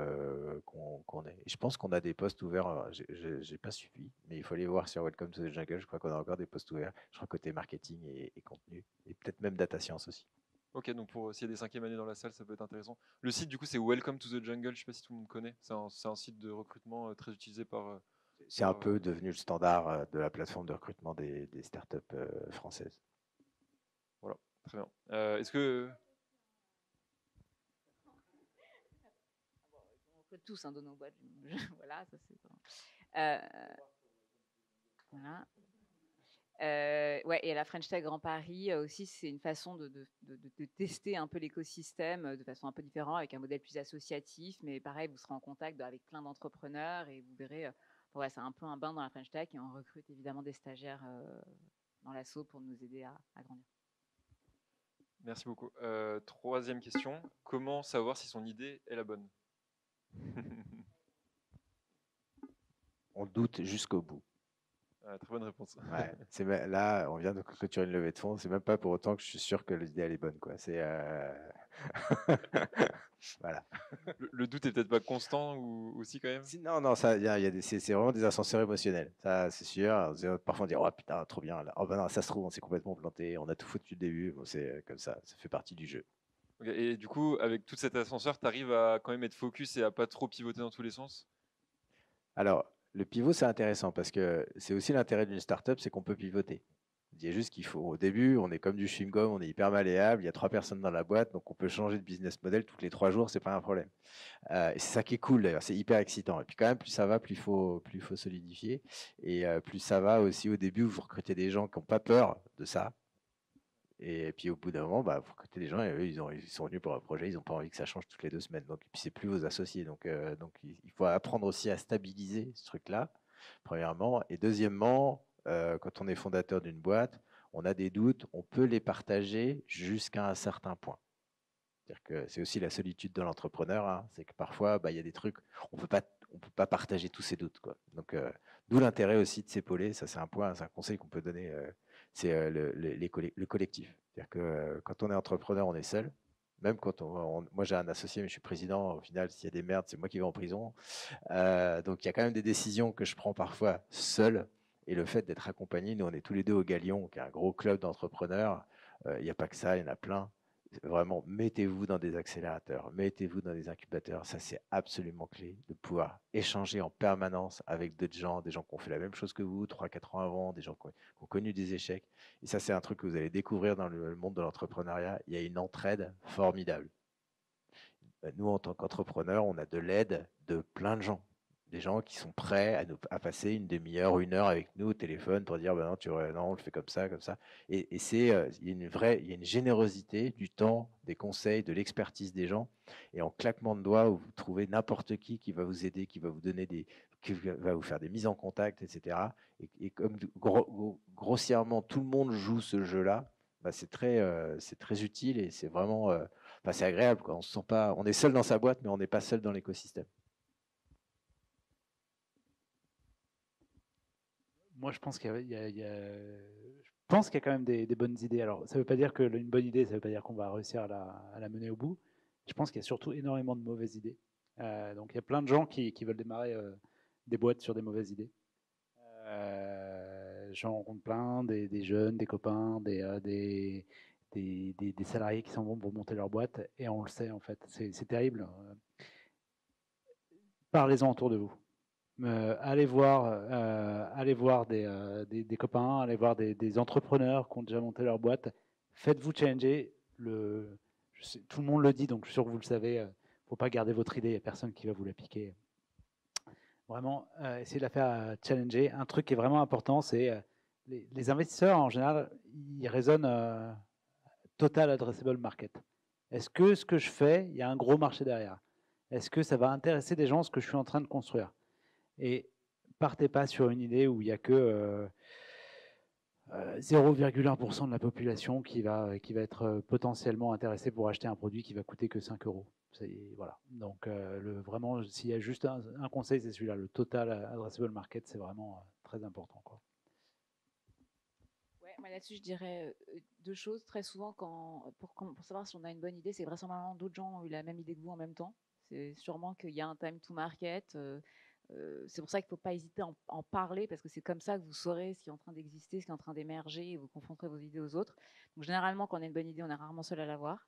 qu'on est. Et je pense qu'on a des postes ouverts. J'ai pas suivi, mais il faut aller voir sur Welcome to the Jungle. Je crois qu'on a encore des postes ouverts. Je crois côté marketing et contenu. Et peut-être même data science aussi. Ok, donc s'il y a des 5e années dans la salle, ça peut être intéressant. Le site, du coup, c'est Welcome to the Jungle. Je ne sais pas si tout le monde connaît. C'est un site de recrutement très utilisé par. C'est un peu devenu le standard de la plateforme de recrutement des startups françaises. Voilà, très bien. Est-ce que. On recrute tous dans nos boîtes. Voilà, ça c'est. Voilà. Ouais, et à la French Tech Grand Paris aussi, c'est une façon de tester un peu l'écosystème de façon un peu différente, avec un modèle plus associatif. Mais pareil, vous serez en contact avec plein d'entrepreneurs et vous verrez, ouais, c'est un peu un bain dans la French Tech et on recrute évidemment des stagiaires dans l'assaut pour nous aider à grandir. Merci beaucoup. 3e question. Comment savoir si son idée est la bonne? On doute jusqu'au bout. Très bonne réponse. Ouais, là, on vient de clôturer une levée de fonds. C'est même pas pour autant que je suis sûr que l'idée elle est bonne, quoi. Voilà. Le doute est peut-être pas constant ou aussi quand même. Non, non, c'est vraiment des ascenseurs émotionnels. Ça, c'est sûr. Parfois, on dit, oh putain, trop bien. Là. Oh, ben non, ça se trouve, on s'est complètement planté. On a tout foutu du début. Bon, c'est comme ça. Ça fait partie du jeu. Ok, et du coup, avec tout cet ascenseur, tu arrives à quand même être focus et à pas trop pivoter dans tous les sens? Alors, le pivot, c'est intéressant parce que c'est aussi l'intérêt d'une startup, c'est qu'on peut pivoter. Il y a juste qu'il faut, au début, on est comme du chewing-gum, on est hyper malléable, il y a 3 personnes dans la boîte, donc on peut changer de business model tous les 3 jours, c'est pas un problème. Et c'est ça qui est cool d'ailleurs, c'est hyper excitant. Et puis quand même, plus ça va, plus il faut solidifier. Et plus ça va aussi au début, vous recrutez des gens qui n'ont pas peur de ça. Et puis au bout d'un moment, vous recrutez des gens et eux, ils sont venus pour un projet, ils n'ont pas envie que ça change toutes les 2 semaines. Donc, et puis c'est plus vos associés. Donc il faut apprendre aussi à stabiliser ce truc-là, premièrement. Et deuxièmement, quand on est fondateur d'une boîte, on a des doutes, on peut les partager jusqu'à un certain point. C'est-à-dire que c'est aussi la solitude de l'entrepreneur, hein. C'est que parfois, il y a des trucs, on peut pas partager tous ses doutes, quoi. Donc, d'où l'intérêt aussi de s'épauler. Ça, c'est un point, c'est un conseil qu'on peut donner. C'est le collectif. C'est-à-dire que quand on est entrepreneur, on est seul. Même quand moi, j'ai un associé, mais je suis président. Au final, s'il y a des merdes, c'est moi qui vais en prison. Donc, il y a quand même des décisions que je prends parfois seul. Et le fait d'être accompagné, nous, on est tous les deux au Galion, qui est un gros club d'entrepreneurs. Il n'y a pas que ça, il y en a plein. Vraiment, mettez-vous dans des accélérateurs, mettez-vous dans des incubateurs. Ça, c'est absolument clé de pouvoir échanger en permanence avec d'autres gens, des gens qui ont fait la même chose que vous 3-4 ans avant, des gens qui ont connu des échecs. Et ça, c'est un truc que vous allez découvrir dans le monde de l'entrepreneuriat. Il y a une entraide formidable. Nous, en tant qu'entrepreneurs, on a de l'aide de plein de gens. Des gens qui sont prêts à passer une demi-heure, 1 heure avec nous au téléphone pour dire non, non, on le fait comme ça, comme ça. Et il y a une générosité du temps, des conseils, de l'expertise des gens. Et en claquement de doigts, vous trouvez n'importe qui va vous aider, qui va vous donner qui va vous faire des mises en contact, etc. Et comme grossièrement tout le monde joue ce jeu-là, c'est très utile et c'est vraiment c'est agréable, quoi. On se sent pas, on est seul dans sa boîte, mais on n'est pas seul dans l'écosystème. Moi, je pense qu'il y a, je pense qu'il y a quand même des bonnes idées. Alors, ça ne veut pas dire qu'une bonne idée, ça ne veut pas dire qu'on va réussir à la mener au bout. Je pense qu'il y a surtout énormément de mauvaises idées. Donc, il y a plein de gens qui veulent démarrer des boîtes sur des mauvaises idées. J'en rencontre plein, des jeunes, des copains, des salariés qui s'en vont pour monter leur boîte. Et on le sait, en fait. C'est terrible. Parlez-en autour de vous. Allez voir des copains, allez voir des entrepreneurs qui ont déjà monté leur boîte. Faites-vous challenger. Tout le monde le dit, donc je suis sûr que vous le savez. Il ne faut pas garder votre idée, il n'y a personne qui va vous la piquer. Vraiment, essayez de la faire challenger. Un truc qui est vraiment important, c'est les investisseurs, en général, ils raisonnent total addressable market. Est-ce que ce que je fais, il y a un gros marché derrière? Est-ce que ça va intéresser des gens ce que je suis en train de construire? Et partez pas sur une idée où il n'y a que 0,1% de la population qui va être potentiellement intéressée pour acheter un produit qui va coûter que 5 euros. Voilà. Donc, vraiment, s'il y a juste un conseil, c'est celui-là. Le total addressable market, c'est vraiment très important, quoi. Ouais, moi là-dessus, je dirais 2 choses. Très souvent, pour savoir si on a une bonne idée, c'est vraisemblablement d'autres gens ont eu la même idée que vous en même temps. C'est sûrement qu'il y a un time to market. C'est pour ça qu'il ne faut pas hésiter à en parler, parce que c'est comme ça que vous saurez ce qui est en train d'exister, ce qui est en train d'émerger, et vous confronterez vos idées aux autres. Donc généralement, quand on a une bonne idée, on est rarement seul à l'avoir.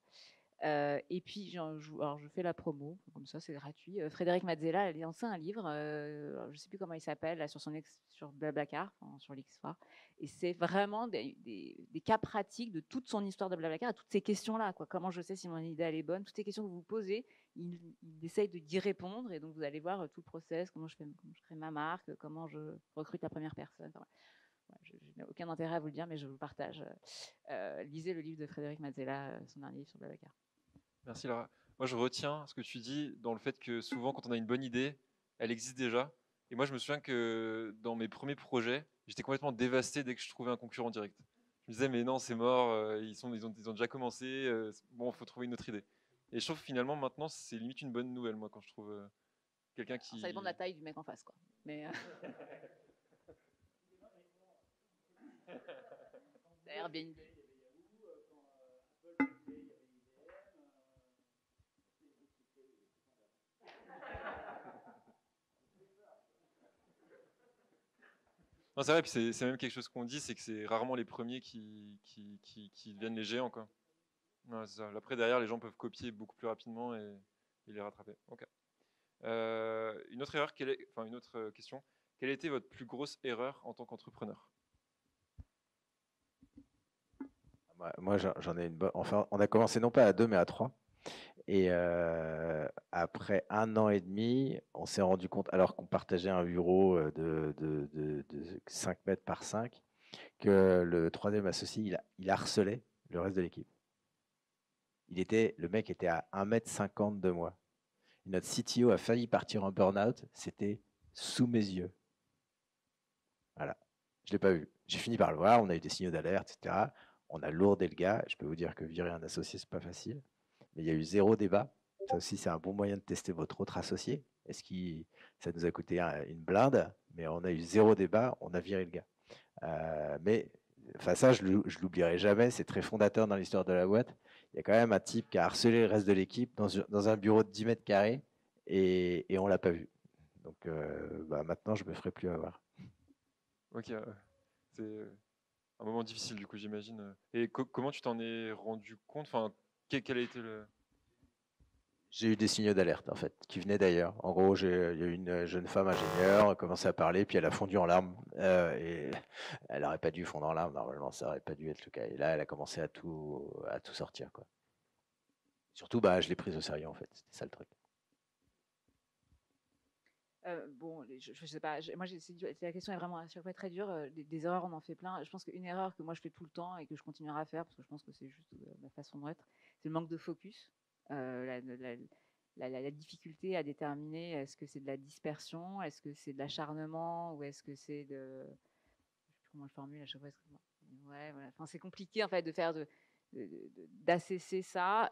Et puis, je fais la promo, comme ça, c'est gratuit. Frédéric Mazzella a lancé un livre, je ne sais plus comment il s'appelle, là, sur Blablacar, sur l'X-Far. Et c'est vraiment des cas pratiques de toute son histoire de Blablacar, à toutes ces questions-là, quoi. Comment je sais si mon idée elle est bonne? Toutes ces questions que vous vous posez, il essaye d'y répondre. Et donc, vous allez voir tout le process, comment je crée ma marque, comment je recrute la première personne. Enfin, je n'ai aucun intérêt à vous le dire, mais je vous le partage. Lisez le livre de Frédéric Mazzella, son dernier livre sur Blablacar. Merci Lara. Moi, je retiens ce que tu dis dans le fait que souvent, quand on a une bonne idée, elle existe déjà. Et moi, je me souviens que dans mes premiers projets, j'étais complètement dévasté dès que je trouvais un concurrent direct. Je me disais, mais non, c'est mort, ils ont déjà commencé, bon, il faut trouver une autre idée. Et je trouve que finalement, maintenant, c'est limite une bonne nouvelle, moi, quand je trouve quelqu'un qui. Alors, ça dépend de la taille du mec en face, quoi. Mais. Airbnb. Non, c'est vrai, puis c'est même quelque chose qu'on dit, c'est que c'est rarement les premiers qui deviennent les géants, quoi. Ouais, c'est ça. Après, derrière, les gens peuvent copier beaucoup plus rapidement et les rattraper. Ok. Une autre erreur, enfin une autre question. Quelle a été votre plus grosse erreur en tant qu'entrepreneur? Moi, j'en ai une bonne. Enfin, on a commencé non pas à 2, mais à 3. Et après 1 an et demi, on s'est rendu compte, alors qu'on partageait un bureau de 5 mètres par 5, que le troisième associé, il harcelait le reste de l'équipe. Le mec était à 1,50 m de moi. Et notre CTO a failli partir en burn-out, c'était sous mes yeux. Voilà, je ne l'ai pas vu. J'ai fini par le voir, on a eu des signaux d'alerte, etc. On a lourdé le gars. Je peux vous dire que virer un associé, c'est pas facile. Mais il y a eu 0 débat. Ça aussi, c'est un bon moyen de tester votre autre associé. Ça nous a coûté une blinde, mais on a eu 0 débat, on a viré le gars. Mais enfin, ça, je l'oublierai jamais. C'est très fondateur dans l'histoire de la boîte. Il y a quand même un type qui a harcelé le reste de l'équipe dans un bureau de 10 mètres carrés et on l'a pas vu. Donc maintenant, je me ferai plus avoir. Ok, c'est un moment difficile du coup, j'imagine. Et comment tu t'en es rendu compte? Enfin, quel a été le... J'ai eu des signaux d'alerte, en fait, qui venaient d'ailleurs. En gros, il y a eu une jeune femme ingénieure, elle a commencé à parler, puis elle a fondu en larmes. Et elle n'aurait pas dû fondre en larmes, normalement, ça n'aurait pas dû être le cas. Et là, elle a commencé à tout sortir, quoi. Surtout, je l'ai prise au sérieux, en fait. C'était ça le truc. Bon, je sais pas. Moi, la question est vraiment à chaque fois très dure. Des erreurs, on en fait plein. Je pense qu'une erreur que moi je fais tout le temps et que je continuerai à faire parce que je pense que c'est juste ma façon d'être, c'est le manque de focus. La difficulté à déterminer est-ce que c'est de la dispersion, est-ce que c'est de l'acharnement ou est-ce que c'est de... Je sais plus comment je formule à chaque fois. Ouais, voilà. Enfin, c'est compliqué en fait de faire d'assesser ça,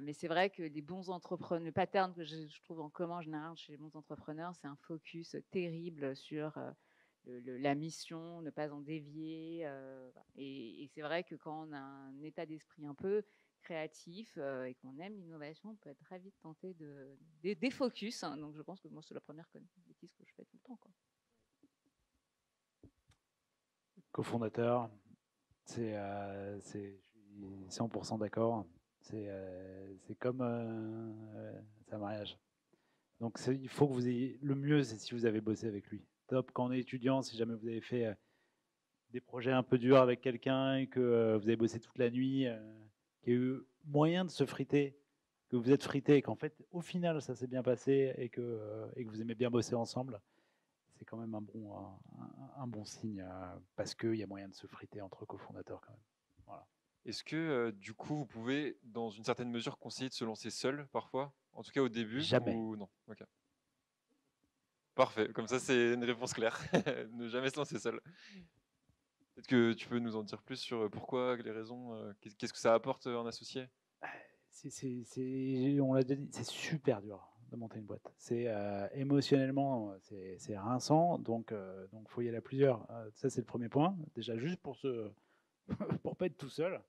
mais c'est vrai que les bons entrepreneurs, le pattern que je trouve en commun en général chez les bons entrepreneurs, c'est un focus terrible sur la mission, ne pas en dévier. Et c'est vrai que quand on a un état d'esprit un peu créatif et qu'on aime l'innovation, on peut être très vite tenté de défocus. Hein. Donc je pense que moi, c'est la première bêtise que je fais tout le temps, quoi. Cofondateur, c'est 100% d'accord. C'est comme un mariage. Donc il faut que vous ayez... Le mieux, c'est si vous avez bossé avec lui. Top, quand on est étudiant, si jamais vous avez fait des projets un peu durs avec quelqu'un et que vous avez bossé toute la nuit, qu'il y a eu moyen de se friter, que vous êtes frité et qu'en fait, au final, ça s'est bien passé et que vous aimez bien bosser ensemble, c'est quand même un bon signe parce qu'il y a moyen de se friter entre cofondateurs quand même. Voilà. Est-ce que du coup, vous pouvez, dans une certaine mesure, conseiller de se lancer seul parfois? En tout cas au début? Jamais. Ou non? Ok. Parfait, comme ça c'est une réponse claire. Ne jamais se lancer seul. Peut-être que tu peux nous en dire plus sur pourquoi, les raisons, qu'est-ce que ça apporte en associé? On l'a déjà dit, c'est super dur de monter une boîte. C'est émotionnellement, c'est rinçant, donc faut y aller à plusieurs. Ça c'est le premier point. Déjà juste pour pour pas être tout seul.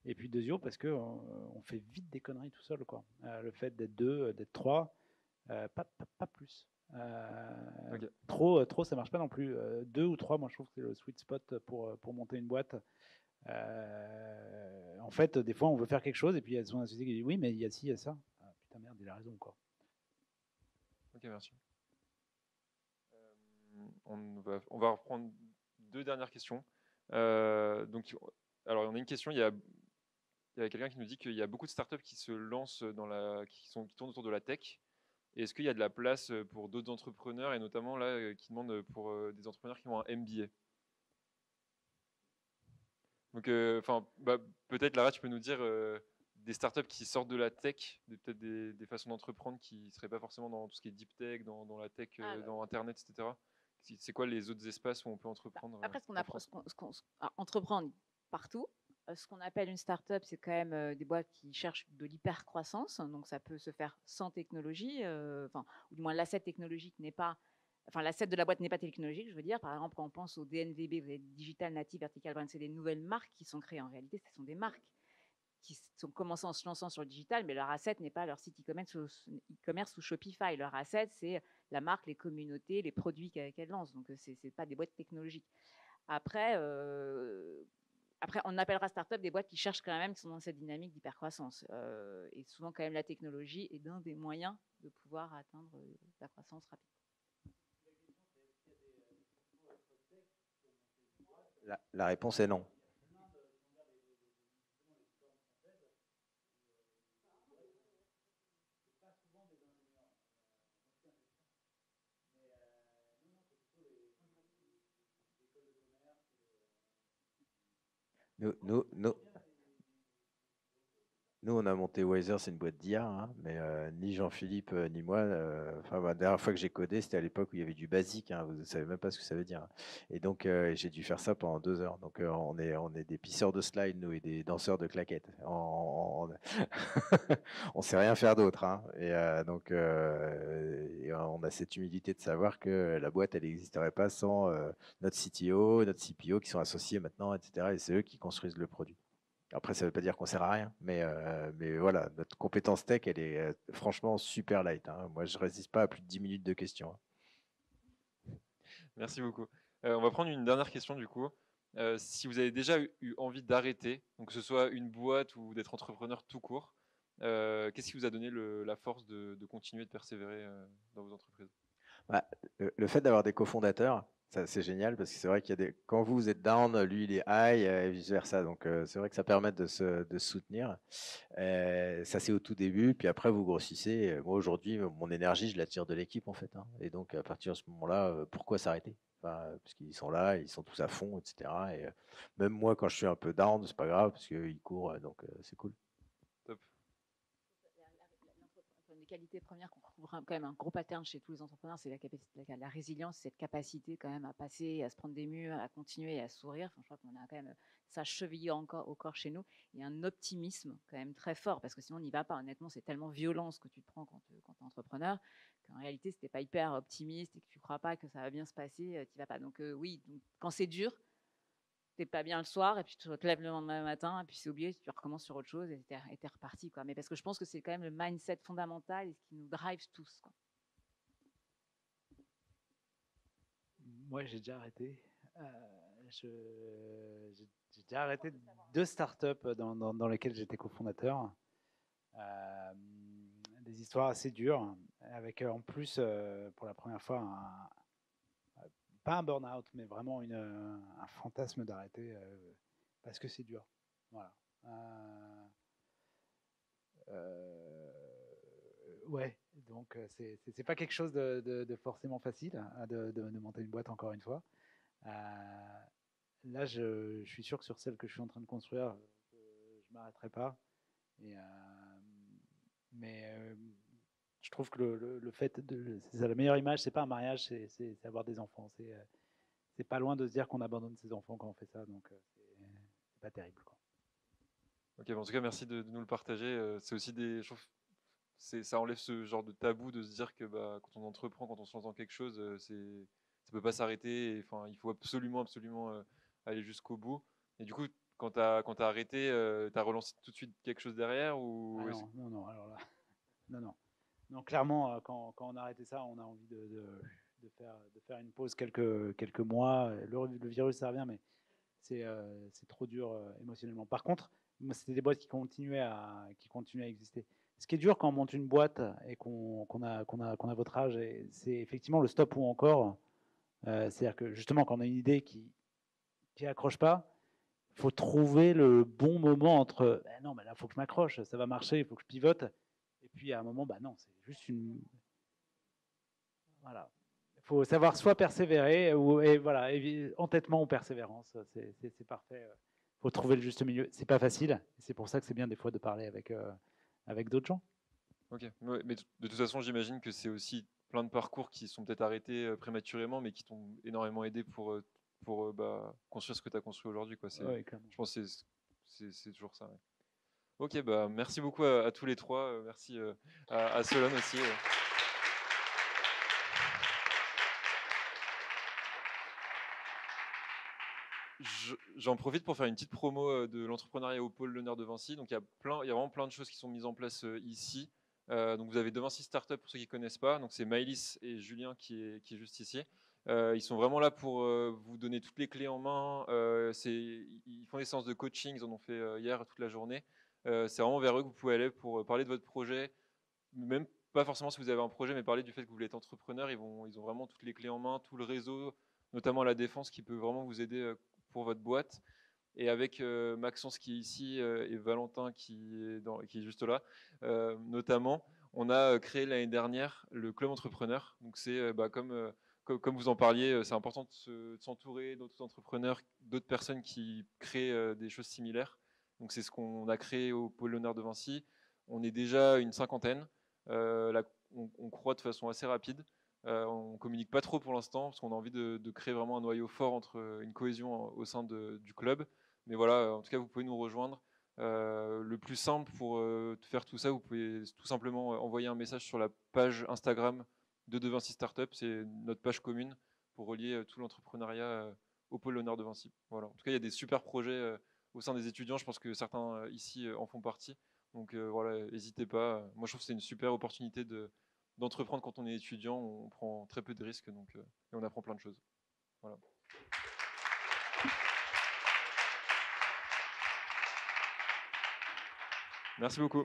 Et puis deuxièmement parce que on fait vite des conneries tout seul, quoi. Le fait d'être 2, d'être 3, pas plus. Ok. Trop, ça marche pas non plus. 2 ou 3, moi je trouve que c'est le sweet spot pour monter une boîte. En fait, des fois, on veut faire quelque chose et puis il y a son associé qui dit oui, mais il y a ci, il y a ça. Ah, putain, merde, il a raison, quoi. Ok, merci. On va reprendre 2 dernières questions. Donc, alors, on a une question. Il y a quelqu'un qui nous dit qu'il y a beaucoup de startups qui se lancent qui tournent autour de la tech. Et est-ce qu'il y a de la place pour d'autres entrepreneurs et notamment là qui demandent pour des entrepreneurs qui ont un MBA? Donc, peut-être Lara, tu peux nous dire des startups qui sortent de la tech, peut-être des façons d'entreprendre qui ne seraient pas forcément dans tout ce qui est deep tech, dans la tech, dans Internet, etc. C'est quoi les autres espaces où on peut entreprendre? Après, entreprendre partout. Ce qu'on appelle une start-up, c'est quand même des boîtes qui cherchent de l'hyper-croissance. Donc, ça peut se faire sans technologie, ou du moins l'asset technologique n'est pas... Enfin, l'asset de la boîte n'est pas technologique, je veux dire. Par exemple, quand on pense au DNVB, vous avez Digital Native Vertical Brand, c'est des nouvelles marques qui sont créées. En réalité, ce sont des marques qui sont commencés en se lançant sur le digital, mais leur asset n'est pas leur site e-commerce ou Shopify. Leur asset, c'est la marque, les communautés, les produits qu'elle lance. Donc, ce n'est pas des boîtes technologiques. Après, on appellera start-up des boîtes qui cherchent quand même, qui sont dans cette dynamique d'hypercroissance. Et souvent, quand même, la technologie est d'un des moyens de pouvoir atteindre la croissance rapide. La réponse est non. Nous, on a monté Wiser, c'est une boîte d'IA, hein, mais ni Jean-Philippe ni moi, la dernière fois que j'ai codé, c'était à l'époque où il y avait du basique, hein, vous ne savez même pas ce que ça veut dire. Et donc, j'ai dû faire ça pendant 2 heures. Donc, on est des pisseurs de slides, nous, et des danseurs de claquettes. On ne sait rien faire d'autre. Hein. Et donc, on a cette humilité de savoir que la boîte, elle n'existerait pas sans notre CTO, notre CPO qui sont associés maintenant, etc. Et c'est eux qui construisent le produit. Après, ça ne veut pas dire qu'on ne sert à rien, mais voilà, notre compétence tech, elle est franchement super light. Hein. Moi, je ne résiste pas à plus de 10 minutes de questions. Merci beaucoup. On va prendre une dernière question du coup. Si vous avez déjà eu envie d'arrêter, donc que ce soit une boîte ou d'être entrepreneur tout court, qu'est-ce qui vous a donné la force de continuer de persévérer dans vos entreprises? Le fait d'avoir des cofondateurs, c'est génial parce que c'est vrai qu'il y a quand vous êtes down, lui il est high et vice versa. Donc c'est vrai que ça permet de se soutenir. Ça c'est au tout début, puis après vous grossissez. Moi aujourd'hui, mon énergie, je la tire de l'équipe en fait. Hein. Et donc à partir de ce moment-là, pourquoi s'arrêter? Parce qu'ils sont là, ils sont tous à fond, etc. Et même moi quand je suis un peu down, c'est pas grave parce qu'ils courent, donc c'est cool. Top. Une des qualités premières qu'on retrouve quand même un gros pattern chez tous les entrepreneurs, c'est la résilience, cette capacité quand même à passer, à se prendre des murs, à continuer et à sourire. Enfin, je crois qu'on a quand même ça chevillé encore au corps chez nous, et un optimisme quand même très fort, parce que sinon on n'y va pas. Honnêtement, c'est tellement violent ce que tu te prends quand tu es entrepreneur, qu'en réalité, si tu n'es pas hyper optimiste et que tu ne crois pas que ça va bien se passer, tu n'y vas pas. Donc oui, donc, quand c'est dur, t'es pas bien le soir, et puis tu te lèves le lendemain matin, et puis c'est oublié, tu recommences sur autre chose, et t'es reparti, quoi. Mais parce que je pense que c'est quand même le mindset fondamental et ce qui nous drive tous, quoi. Moi, j'ai déjà arrêté. J'ai déjà arrêté 2 startups dans lesquelles j'étais cofondateur. Des histoires assez dures, avec en plus, pour la première fois, pas un burn-out, mais vraiment un fantasme d'arrêter parce que c'est dur. Voilà. Ouais, donc c'est pas quelque chose de forcément facile de monter une boîte, encore une fois. Là, je suis sûr que sur celle que je suis en train de construire, je ne m'arrêterai pas. Mais je trouve que le fait c'est la meilleure image, c'est pas un mariage, c'est avoir des enfants. C'est pas loin de se dire qu'on abandonne ses enfants quand on fait ça, donc c'est pas terrible, quoi. Ok, bon, en tout cas, merci de nous le partager. C'est aussi je trouve, ça enlève ce genre de tabou de se dire que quand on entreprend, quand on se lance dans quelque chose, ça peut pas s'arrêter. Enfin, il faut absolument aller jusqu'au bout. Et du coup, quand tu as arrêté, tu as relancé tout de suite quelque chose derrière ou... Ah non, alors là, non, clairement, quand on a arrêté ça, on a envie de faire une pause quelques mois. Le virus, ça revient, mais c'est trop dur émotionnellement. Par contre, c'était des boîtes qui continuaient à exister. Ce qui est dur quand on monte une boîte et qu'on a votre âge, c'est effectivement le stop ou encore. C'est-à-dire que justement, quand on a une idée qui accroche pas, il faut trouver le bon moment entre non, mais là, il faut que je m'accroche, ça va marcher, il faut que je pivote. Et puis à un moment, non, c'est juste une. Voilà. Il faut savoir soit persévérer, et voilà, entêtement ou persévérance, c'est parfait. Il faut trouver le juste milieu. C'est pas facile. C'est pour ça que c'est bien des fois de parler avec d'autres gens. Ok, mais de toute façon, j'imagine que c'est aussi plein de parcours qui sont peut-être arrêtés prématurément, mais qui t'ont énormément aidé pour construire ce que tu as construit aujourd'hui. Ouais, je pense que c'est toujours ça. Ouais. Ok, merci beaucoup à tous les trois. Merci à Solon aussi. J'en profite pour faire une petite promo de l'entrepreneuriat au pôle L'Honneur de Vinci. Donc il y a vraiment plein de choses qui sont mises en place ici. Donc vous avez De Vinci Startup pour ceux qui ne connaissent pas. Donc c'est Maëlys et Julien qui est juste ici. Ils sont vraiment là pour vous donner toutes les clés en main. Ils font des séances de coaching, ils en ont fait hier toute la journée. C'est vraiment vers eux que vous pouvez aller pour parler de votre projet, même pas forcément si vous avez un projet, mais parler du fait que vous voulez être entrepreneur. Ils ont vraiment toutes les clés en main, tout le réseau, notamment la défense, qui peut vraiment vous aider pour votre boîte. Et avec Maxence qui est ici et Valentin qui est juste là, notamment, on a créé l'année dernière le Club Entrepreneur. Donc c'est comme vous en parliez, c'est important de s'entourer d'autres entrepreneurs, d'autres personnes qui créent des choses similaires. Donc c'est ce qu'on a créé au Pôle Léonard de Vinci. On est déjà une cinquantaine. On croît de façon assez rapide. On communique pas trop pour l'instant parce qu'on a envie de créer vraiment un noyau fort entre une cohésion au sein du club. Mais voilà, en tout cas, vous pouvez nous rejoindre. Le plus simple pour faire tout ça, vous pouvez tout simplement envoyer un message sur la page Instagram de Vinci Startup. C'est notre page commune pour relier tout l'entrepreneuriat au pôle Léonard de Vinci. Voilà. En tout cas, il y a des super projets au sein des étudiants. Je pense que certains ici en font partie. Donc voilà, n'hésitez pas. Moi, je trouve que c'est une super opportunité d'entreprendre quand on est étudiant. On prend très peu de risques et on apprend plein de choses. Voilà. Merci beaucoup.